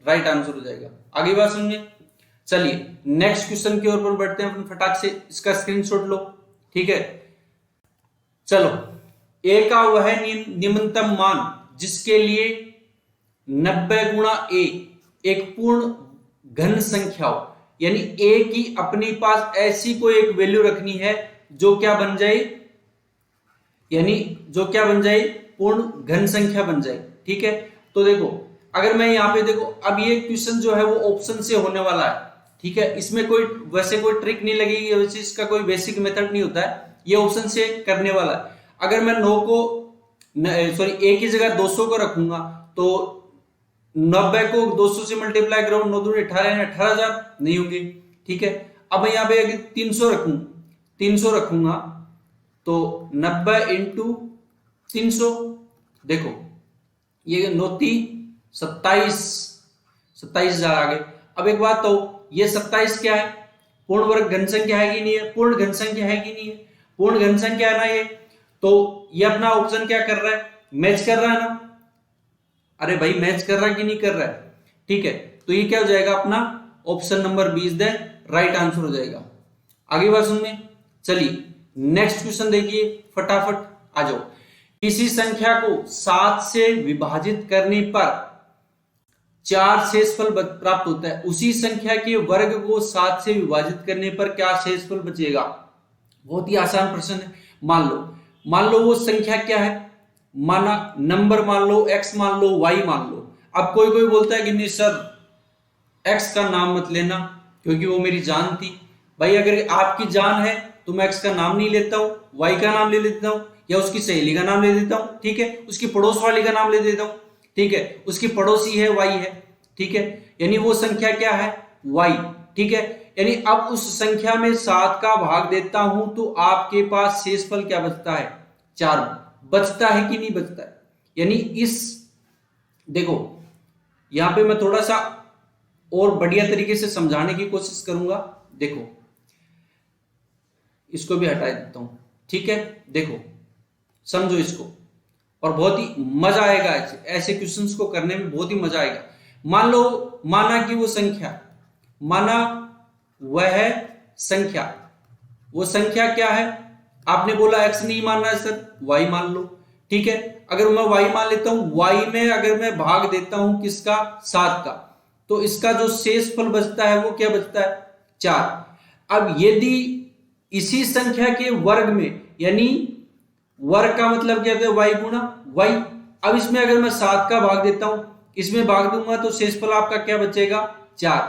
right answer हो जाएगा। आगे बात सुनिए, चलिए नेक्स्ट क्वेश्चन की ओर बढ़ते हैं अपन, फटाक से इसका स्क्रीनशॉट लो, ठीक है। चलो ए का वह निम्नतम मान जिसके लिए 90 गुणा ए एक पूर्ण घन संख्या हो, यानी ए की अपने पास ऐसी कोई एक वैल्यू रखनी है जो क्या बन जाए, यानी जो क्या बन जाए, पूर्ण घन संख्या बन जाए। ठीक है, तो देखो अगर मैं यहां पे देखो, अब ये क्वेश्चन जो है वो ऑप्शन से होने वाला है। ठीक है, इसमें कोई वैसे कोई ट्रिक नहीं लगेगी, वैसे इसका कोई बेसिक मेथड नहीं होता है, ये ऑप्शन से करने वाला है। अगर मैं 9 को सॉरी ए की जगह 200 को रखूंगा तो 90 को 200 से मल्टीप्लाई करो, 9 दूनी 18 18,000 नहीं होंगे। ठीक है, अब मैं यहाँ पे अगर 300 रखूंगा तो 90 इंटू 300, देखो ये 9 27,000 आ गए। अब एक बात तो ये 27 क्या है, पूर्ण वर्ग घन संख्या है कि नहीं है, पूर्ण घन संख्या है कि नहीं है, पूर्ण घन संख्या है ना ये, तो ये अपना ऑप्शन क्या कर रहा है, मैच कर रहा है ना। अरे भाई मैच कर रहा है कि नहीं कर रहा है। ठीक है, तो ये क्या हो जाएगा, अपना option number 20 the right answer हो जाएगा। आगे बात सुनिए, चलिए नेक्स्ट क्वेश्चन देखिए, फटाफट आ जाओ। किसी संख्या को 7 से विभाजित करने पर 4 शेषफल प्राप्त होता है, उसी संख्या के वर्ग को 7 से विभाजित करने पर क्या शेषफल बचेगा। बहुत ही आसान प्रश्न है। मान लो वो संख्या क्या है, माना नंबर मान लो, x मान लो, y मान लो। अब कोई बोलता है कि नहीं सर x का नाम मत लेना क्योंकि वो मेरी जान थी। भाई अगर आपकी जान है तो मैं x का नाम नहीं लेता हूं, y का नाम ले लेता हूं, या उसकी सहेली का नाम ले लेता हूं। ठीक है, उसकी पड़ोस वाली का नाम ले देता हूं। ठीक है, उसकी पड़ोसी है y है। ठीक है, यानी वो संख्या क्या है, y। ठीक है, यानी अब उस संख्या में 7 का भाग देता हूं तो आपके पास शेषफल क्या बचता है, 4 बचता है कि नहीं बचता है। यानी इस देखो यहां पे मैं थोड़ा सा और बढ़िया तरीके से समझाने की कोशिश करूंगा। देखो इसको भी हटा देता हूं। ठीक है, देखो समझो इसको, और बहुत ही मजा आएगा ऐसे क्वेश्चंस को करने में, बहुत ही मजा आएगा। माना कि वो संख्या, माना वह संख्या, वो संख्या क्या है, आपने बोला x नहीं मानना है सर, y मान लो। ठीक है, अगर मैं y मान लेता हूं, y में अगर मैं भाग देता हूं किसका, 7 का, तो इसका जो शेषफल बचता है वो क्या बचता है, 4। अब यदि इसी संख्या के वर्ग में, यानी वर्ग का मतलब क्या होता है, y गुणा y। अब इसमें अगर मैं 7 का भाग देता हूं, इसमें भाग दूंगा तो शेषफल आपका क्या बचेगा, 4।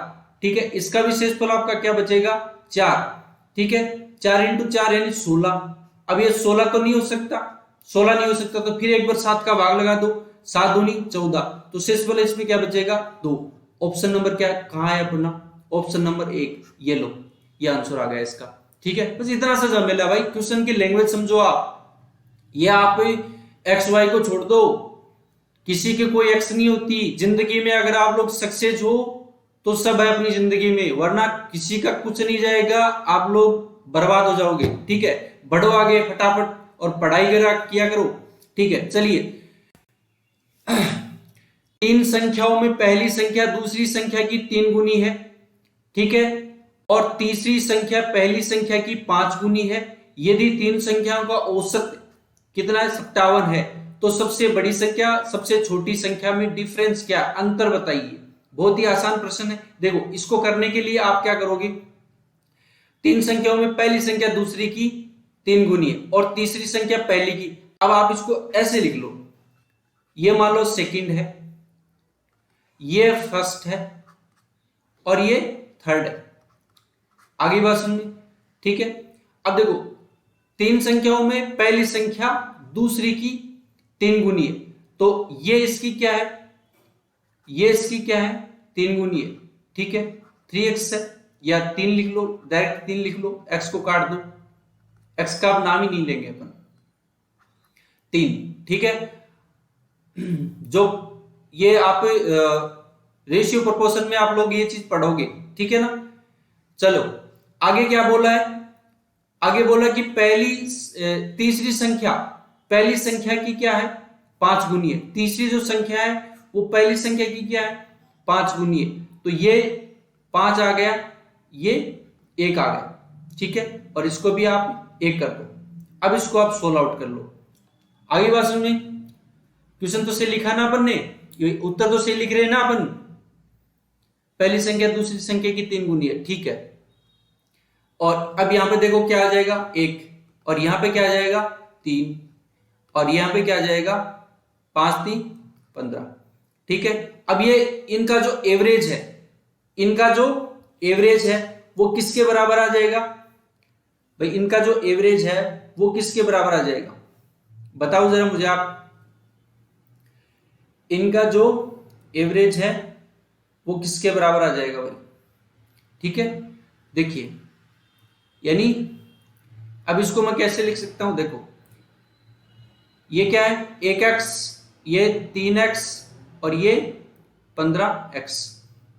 ठीक है, इसका भी शेषफल आपका क्या बचेगा, 4। ठीक है, 4 इंटू 4 यानी 16। अब ये 16 तो नहीं हो सकता, 16 नहीं हो सकता, तो फिर एक बार 7 का भाग लगा दो, 7 दूनी 14, तो शेषफल इसमें क्या बचेगा, 2। ऑप्शन नंबर क्या कहां है अपना, ऑप्शन नंबर 1, ये लो, ये आंसर आ गया इसका। ठीक है, बस इतना सा झमेला भाई, क्वेश्चन की लैंग्वेज समझो आप। ये आप एक्स वाई को छोड़ दो, किसी की कोई एक्स नहीं होती जिंदगी में। अगर आप लोग सक्सेस हो तो सब है अपनी जिंदगी में, वरना किसी का कुछ नहीं जाएगा, आप लोग बर्बाद हो जाओगे। ठीक है, बढ़ो आगे फटाफट और पढ़ाई किया करो। ठीक है, चलिए 3 संख्याओं में पहली संख्या दूसरी संख्या की 3 गुनी है। ठीक है, और तीसरी संख्या पहली संख्या की 5 गुनी है। यदि 3 संख्याओं का औसत कितना है, 57 है, तो सबसे बड़ी संख्या सबसे छोटी संख्या में डिफरेंस क्या, अंतर बताइए। बहुत ही आसान प्रश्न है। देखो इसको करने के लिए आप क्या करोगे, 3 संख्याओं में पहली संख्या दूसरी की 3 गुनी है और तीसरी संख्या पहली की। अब आप इसको ऐसे लिख लो, ये मान लो सेकंड है, ये फर्स्ट है और ये थर्ड है। आगे बात सुनिए। ठीक है, अब देखो 3 संख्याओं में पहली संख्या दूसरी की 3 गुनी है, तो ये इसकी क्या है, ये इसकी क्या है, 3 गुनी है। ठीक है, 3x है, या 3 लिख लो, डायरेक्ट 3 लिख लो, x को काट दो, x का आप नाम ही नहीं लेंगे अपन, 3। ठीक है, जो ये आप रेशियो प्रोपोर्शन में आप लोग ये चीज पढ़ोगे। ठीक है ना, चलो आगे क्या बोला है, आगे बोला कि तीसरी संख्या पहली संख्या की क्या है, 5 गुनी है। तीसरी जो संख्या है वो पहली संख्या की क्या है, 5 गुनी है, तो ये 5 आ गया, ये 1 आ गया। ठीक है, और इसको भी आप 1 कर दो। अब इसको आप सोल्व आउट कर लो। आगे बात समझ में? क्वेश्चन तो सही लिखा ना अपन ने, ये उत्तर तो सही लिख रहे हैं ना अपन। पहली संख्या दूसरी संख्या की 3 गुनी है, ठीक है। और अब यहां पे देखो क्या आ जाएगा 1, और यहां पे क्या आ जाएगा 3, और यहां पे क्या आ जाएगा 5 3 15, ठीक है। अब ये इनका जो एवरेज है, इनका जो एवरेज है वो किसके बराबर आ जाएगा भाई? इनका जो एवरेज है वो किसके बराबर आ जाएगा, बताओ जरा मुझे आप। इनका जो एवरेज है वो किसके बराबर आ जाएगा भाई? ठीक है, देखिए, यानी अब इसको मैं कैसे लिख सकता हूं, देखो ये क्या है 1x, ये 3x और ये 15x,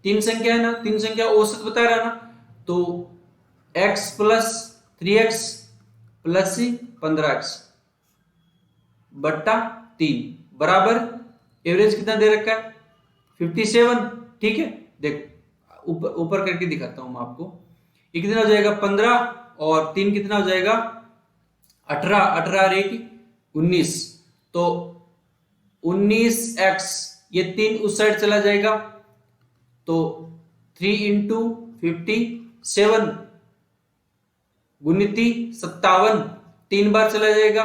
तीन संख्या है ना, तीन संख्या औसत बता रहा ना, तो x plus 3x plus 15x बट्टा 3 बराबर एवरेज कितना दे रखा है 57, ठीक है। देखो ऊपर करके दिखाता हूं मैं आपको, ये कितना हो जाएगा 15 और 3 कितना हो जाएगा 18, 18 और 1 19, तो 19x, ये 3 उस साइड चला जाएगा तो 3 इंटू 57 गुणित 57, 3 बार चला जाएगा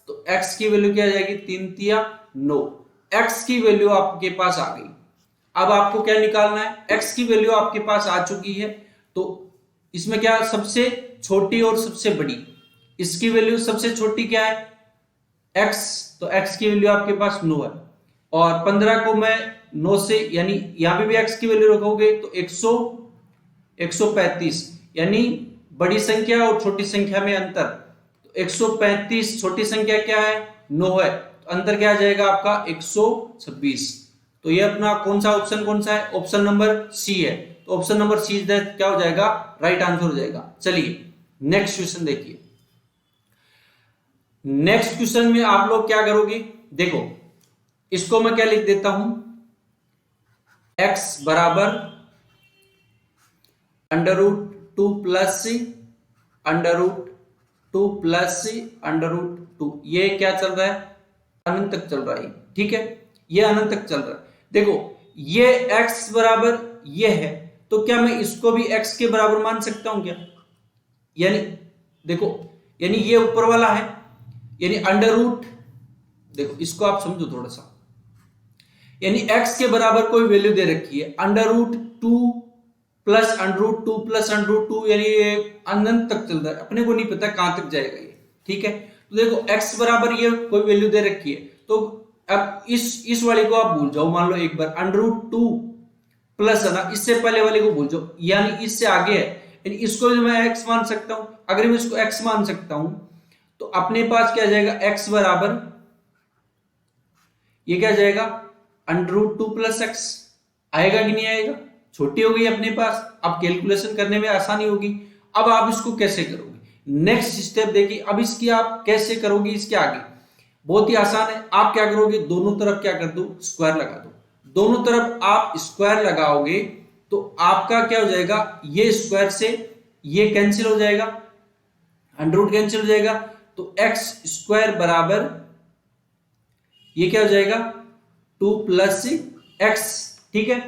तो x की वैल्यू क्या आ जाएगी 3 तिया 9, x की वैल्यू आपके पास आ गई। अब आपको क्या निकालना है, x की वैल्यू आपके पास आ चुकी है, तो इसमें क्या सबसे छोटी और सबसे बड़ी, इसकी वैल्यू सबसे छोटी क्या है x, तो x की वैल्यू आपके पास 9 है, और 15 को मैं 9 से, यानी यहां पे भी x की वैल्यू रखोगे तो 135, यानी बड़ी संख्या और छोटी संख्या में अंतर, तो 135 छोटी संख्या क्या है 9 है, तो अंतर क्या आ जाएगा आपका 126। तो ये अपना कौन सा ऑप्शन कौन सा है, ऑप्शन नंबर सी है, तो ऑप्शन नंबर सी क्या हो जाएगा राइट आंसर हो जाएगा। चलिए नेक्स्ट क्वेश्चन देखिए। नेक्स्ट क्वेश्चन में आप लोग क्या करोगे, देखो इसको मैं क्या लिख देता हूं, x बराबर √2 प्लस सी √2 प्लस सी √2, ये क्या चल रहा है अनंत तक चल रहा है, ठीक है, ये अनंत तक चल रहा है। देखो ये x बराबर ये है, तो क्या मैं इसको भी x के बराबर मान सकता हूं क्या, यानी देखो, यानी ये ऊपर वाला है, यानी √, देखो इसको आप समझो थोड़ा सा, यानी x के बराबर कोई वैल्यू दे रखी है √2 प्लस √2 प्लस √2, यानी ये अनंत तक चल रहा है, अपने को नहीं पता कहां तक जाएगा ये, ठीक है। तो देखो x बराबर ये कोई वैल्यू दे रखी है, तो अब इस वाले को आप भूल जाओ, मान लो एक बार √2 प्लस है ना, इससे पहले वाले को भूल जाओ, यानी इससे आगे है, यानी इसको मैं x मान सकता हूं। अगर मैं इसको x मान सकता हूं तो अपने पास क्या जाएगा x बराबर, ये क्या जाएगा √2 प्लस x आएगा कि नहीं आएगा, छोटी हो गई अपने पास, अब कैलकुलेशन करने में आसानी होगी। अब आप इसको कैसे करोगे, नेक्स्ट स्टेप देखिए, अब इसकी आप कैसे करोगे, इसके आगे बहुत ही आसान है, आप क्या करोगे दोनों तरफ क्या कर दो स्क्वायर लगा दो, दोनों तरफ आप स्क्वायर लगाओगे तो आपका क्या हो जाएगा, ये स्क्वायर से ये कैंसिल हो जाएगा, √ कैंसिल हो जाएगा, तो x स्क्वायर बराबर ये क्या हो जाएगा 2 प्लस x, ठीक है,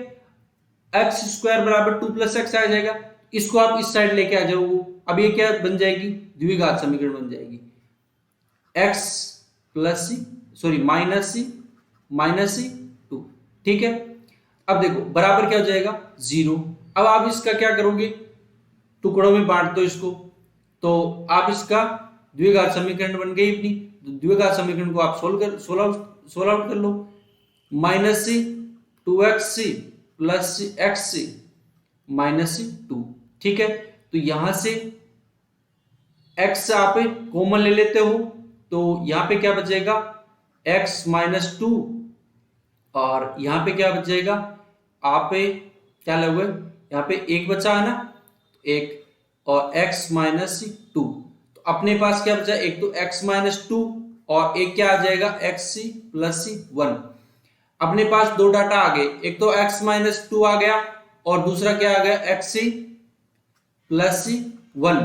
x स्क्वायर बराबर 2 प्लस x आ जाएगा, इसको आप इस साइड लेके आ जाओगे, अब ये क्या बन जाएगी द्विघात समीकरण बन जाएगी, x प्लस सॉरी माइनस 2, ठीक है। अब देखो बराबर क्या हो जाएगा 0, अब आप इसका क्या करोगे टुकड़ों में बांट दो इसको, तो आप इसका द्विघात समीकरण बन गई अपनी, द्विघात समीकरण को आप सोल्व आउट कर लो, -2x प्लस x -2, ठीक है। तो यहां से x आप कॉमन ले लेते हो, तो यहां पे क्या बचेगा x -2, और यहां पे क्या बच जाएगा, आप क्या लोगे यहां पे एक बचा है ना, एक और x -2, तो अपने पास क्या बचा, एक तो x -2 और एक क्या आ जाएगा x + 1। अपने पास दो डाटा आ गए, एक तो x -2 आ गया और दूसरा क्या आ गया x + 1।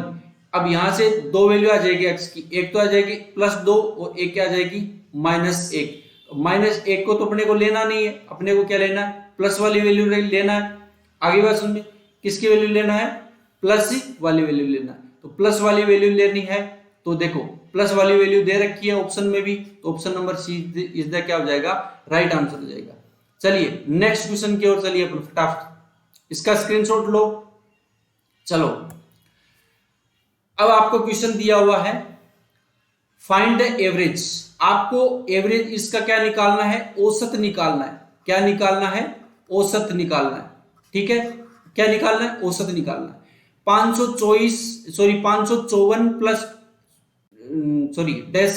अब यहां से दो वैल्यू आ जाएगी x की, एक तो आ जाएगी +2 और एक क्या आ जाएगी -1। -1 को तो अपने को लेना नहीं है, अपने को क्या लेना है, प्लस वाली वैल्यू लेना है। आगे बात समझे, किसकी वैल्यू लेना है, प्लस वाली वैल्यू लेना है। तो प्लस वाली वैल्यू लेनी है, तो देखो प्लस वाली वैल्यू दे रखी है ऑप्शन में भी, तो option number C is the क्या हो जाएगा, राइट आंसर हो जाएगा। चलिए नेक्स्ट क्वेश्चन की ओर चलिए अपन फटाफट, इसका स्क्रीनशॉट लो। चलो अब आपको क्वेश्चन दिया हुआ है फाइंड द एवरेज, आपको एवरेज इसका क्या निकालना है, औसत निकालना है। क्या निकालना है, औसत निकालना है। ठीक है, क्या निकालना है, औसत निकालना है। 554 प्लस डैश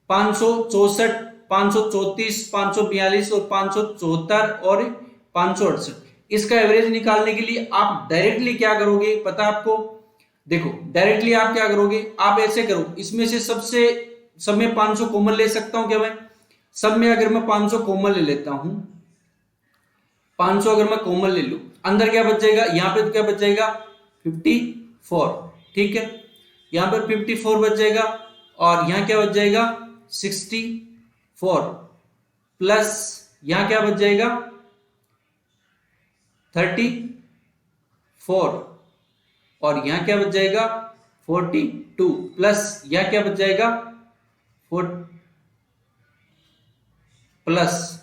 564, 534, 542 और 574 और 568, इसका एवरेज निकालने के लिए आप डायरेक्टली क्या करोगे, पता आपको, देखो डायरेक्टली आप क्या करोगे, आप ऐसे करो, इसमें से सब में 500 कॉमन ले सकता हूं क्या मैं, सब में अगर मैं 500 कॉमन ले लेता हूं, 500 अगर मैं कॉमन ले लूं, अंदर क्या बच जाएगा, यहां पे तो क्या बच जाएगा 54, ठीक है, यहां पर 54 बच जाएगा और यहां क्या बच जाएगा 64 प्लस यहां क्या बच जाएगा 34 और यहां क्या बच जाएगा 42 प्लस यहां क्या बच जाएगा 4 प्लस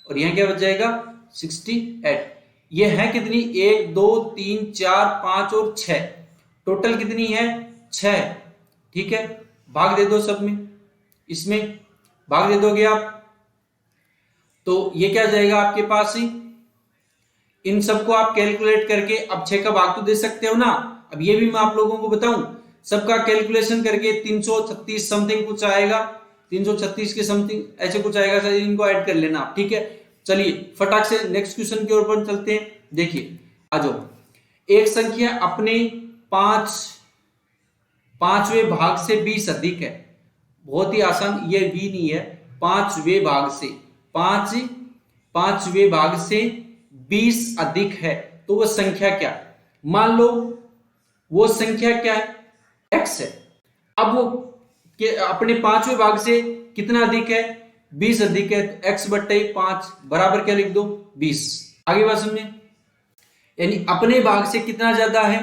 और यहां क्या बच जाएगा 68। ये है कितनी, 1 2 3 4 5 और 6, टोटल कितनी है 6। ठीक है, भाग दे दो सब में, इसमें भाग दे दोगे आप, तो ये क्या जाएगा आपके पास ही, इन सबको आप कैलकुलेट करके, अब 6 का भाग तो दे सकते हो ना, अब ये भी मैं आप लोगों को बताऊं, सबका कैलकुलेशन करके 336 समथिंग कुछ आएगा, 336 के समथिंग ऐसे कुछ आएगा सर, इनको ऐड कर लेना आप। ठीक है, चलिए फटाक से नेक्स्ट क्वेश्चन की ओर पर चलते हैं। देखिए आ जाओ, एक संख्या अपने पांचवें भाग से 20 अधिक है, बहुत ही आसान, ये भी नहीं है, पांचवें भाग से पांचवें भाग से 20 अधिक है, तो वो संख्या क्या है, मान लो वो संख्या क्या है, x है। अब वो अपने पांचवें भाग से कितना अधिक है, 20 अधिक है, तो x बट्टे 5 बराबर क्या लिख दो 20। आगे बात समझे, यानी अपने भाग से कितना ज्यादा है,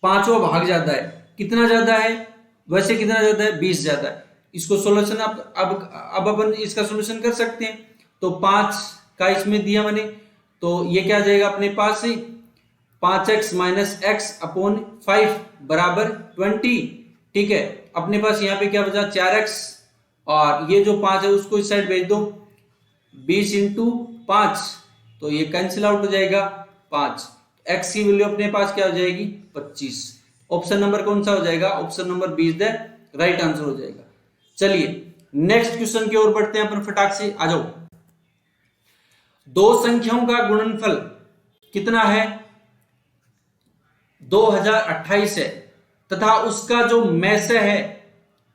पांचवा भाग ज्यादा है, कितना ज्यादा है, वैसे कितना ज्यादा है 20 ज्यादा है। इसको सोल्यूशन अब अपन इसका सोल्यूशन कर सकते हैं, तो 5 का इसमें दिया मैंने, तो ये क्या आ जाएगा अपने पास से 5x माइनस एक्स अपॉन 5 बराबर 20। ठीक है, अपने पास यहाँ पे क्या बचा 4x, और ये जो 5 है उसको इस साइड भेज दो, 20 इंटू 5, तो ये कैंसिल आउट हो जाएगा 5, x की वैल्यू अपने पास क्या हो जाएगी 25। ऑप्शन नंबर कौन सा हो जाएगा, option number 20 the right answer हो जाएगा। चलिए नेक्स्ट क्वेश्चन की ओर बढ़ते हैं अपन फटाक से, आ जाओ। दो संख्याओं का गुणनफल कितना है 2028 है, तथा उसका जो मैसे है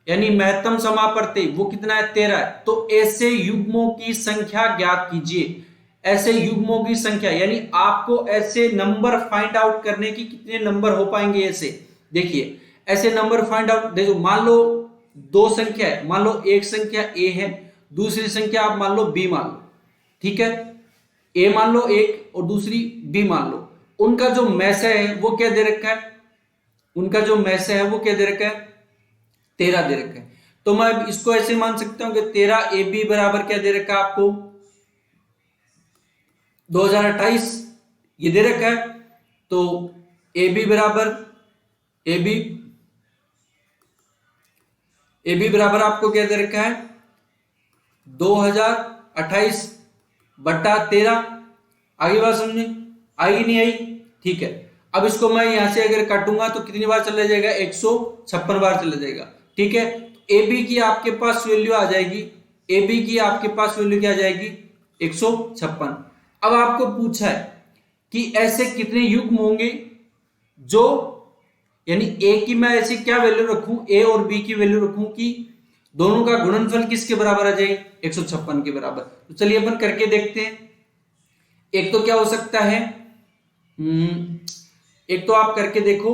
यानी महत्तम समापवर्ती वो कितना है 13 है, तो ऐसे युग्मों की संख्या ज्ञात कीजिए। ऐसे युग्मों की संख्या यानी आपको ऐसे नंबर फाइंड आउट करने की कितने नंबर हो पाएंगे, ऐसे देखिए ऐसे नंबर फाइंड आउट, देखो मान लो दो संख्या है, मान लो एक संख्या a है, दूसरी संख्या आप मान लो b मान लो, ठीक है, a मान लो एक और दूसरी b मान लो, उनका जो मैसे है वो क्या दे रखा है, उनका जो मैसे है वो क्या दे रखा है 13 दे रखा है। तो मैं इसको ऐसे मान सकता हूं कि 13 AB बराबर क्या दे रखा है आपको 2028 ये दे रखा है, तो AB बराबर AB बराबर आपको क्या दे रखा है 2028 बट्टा 13। आगे बात समझे, आई नहीं आई, ठीक है। अब इसको मैं यहां से अगर काटूंगा तो कितनी बार चला जाएगा 156 बार चला जाएगा, ठीक है। ए बी की आपके पास वैल्यू आ जाएगी, ए बी की आपके पास वैल्यू क्या आ जाएगी 156। अब आपको पूछा है कि ऐसे कितने युग्म होंगे जो, यानी ए की मैं ऐसी क्या वैल्यू रखूं, ए और बी की वैल्यू रखूं कि दोनों का गुणनफल किसके बराबर आ जाए 156 के बराबर। तो चलिए अपन करके देखते हैं। एक तो क्या हो सकता है, एक तो आप करके देखो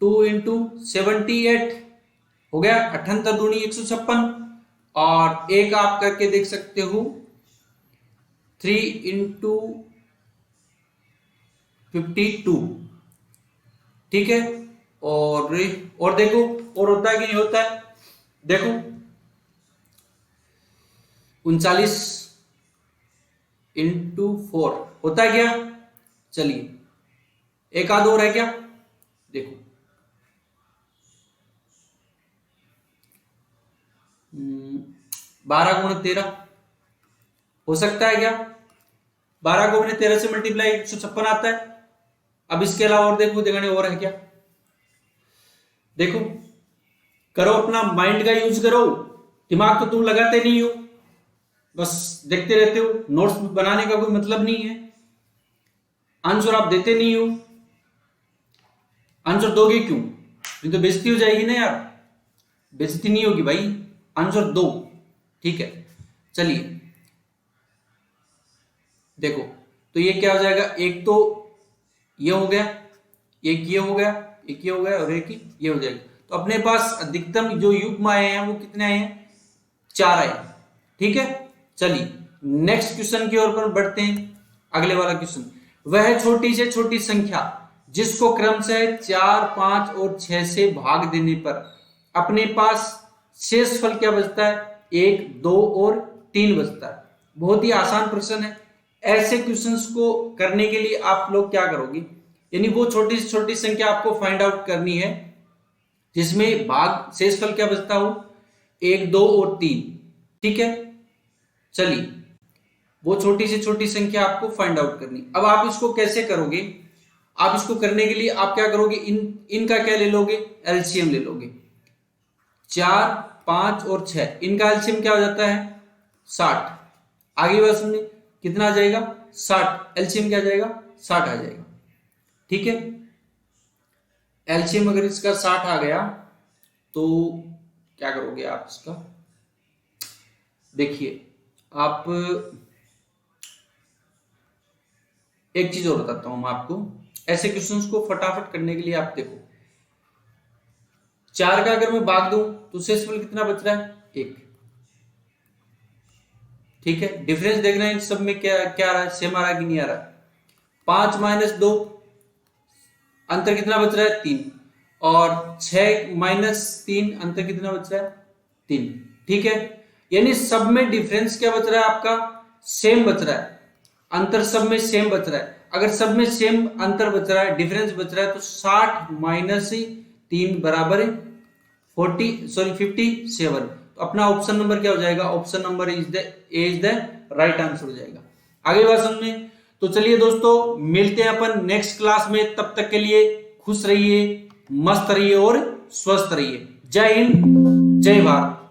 2 इंटू 78 हो गया 78 दूनी 156, और एक आप करके देख सकते हो 3 इंटू 52, ठीक है। और देखो और होता है कि नहीं होता है, देखो 39 इंटू 4 होता है क्या, चलिए एक आध और है क्या, देखो 12 गुणे 13 हो सकता है क्या, 12 को मैंने 13 से मल्टीप्लाई 156 आता है। अब इसके अलावा और देखो देखने और है क्या, देखो करो अपना माइंड का यूज करो, दिमाग तो तुम लगाते नहीं हो, बस देखते रहते हो, नोट्स बनाने का कोई मतलब नहीं है, आंसर आप देते नहीं हो। आंसर दोगे क्यों, नहीं तो बेइज्जती हो जाएगी ना यार, बेइज्जती नहीं होगी भाई, आंसर दो, ठीक है। चलिए देखो तो ये क्या हो जाएगा, एक तो ये हो गया, एक ये हो गया, एक ये हो गया, और एक ये हो जाएगा। तो अपने पास अधिकतम जो युग्म आए हैं वो कितने आए हैं, 4 आए, ठीक है। चलिए नेक्स्ट क्वेश्चन की ओर पर बढ़ते हैं। अगले वाला क्वेश्चन, वह छोटी से छोटी संख्या जिसको क्रमशः 4, 5 और 6 से भाग देने पर अपने पास शेषफल क्या बचता है, 1, 2 और 3 बचता है। बहुत ही आसान प्रश्न है। ऐसे क्वेश्चंस को करने के लिए आप लोग क्या करोगे, यानी वो छोटी से छोटी संख्या आपको फाइंड आउट करनी है जिसमें भाग शेषफल क्या बचता हो, 1, 2 और 3, ठीक है। चलिए वो छोटी से छोटी संख्या आपको फाइंड आउट करनी। अब आप इसको कैसे करोगे, आप इसको करने के लिए आप क्या करोगे, इनका क्या ले लोगे, एलसीएम ले लोगे। 4, 5 और 6 इनका एलसीएम क्या हो जाता है, 60। आगे बात सुनिए, कितना आ जाएगा, 60, एलसीएम क्या आ जाएगा, 60 आ जाएगा, ठीक है। एलसीएम अगर इसका 60 आ गया तो क्या करोगे आप इसका, देखिए आप एक चीज और बताता हूं मैं आपको, ऐसे क्वेश्चंस को फटाफट करने के लिए आप देखो 4 का अगर मैं भाग दूं तो शेषफल कितना बच रहा है, 1, ठीक है। डिफरेंस देखना है इन सब में, क्या क्या आ रहा है, सेम आ रहा है कि नहीं आ रहा है। 5 माइनस 2 अंतर कितना बच रहा है, 3, और 6 माइनस 3 अंतर कितना बच रहा है, 3, ठीक है। यानी सब में डिफरेंस क्या बच रहा है आपका, सेम बच रहा है, अंतर सब में सेम बच रहा है। अगर सब में सेम अंतर बच रहा है, डिफरेंस बच रहा है, तो 60 माइनस 3 बराबर 57। तो अपना ऑप्शन नंबर क्या हो जाएगा, option number is the right answer हो जाएगा। आगे बात समझ में। तो चलिए दोस्तों मिलते हैं अपन नेक्स्ट क्लास में, तब तक के लिए खुश रहिए, मस्त रहिए और स्वस्थ रहिए। जय हिंद, जय भारत।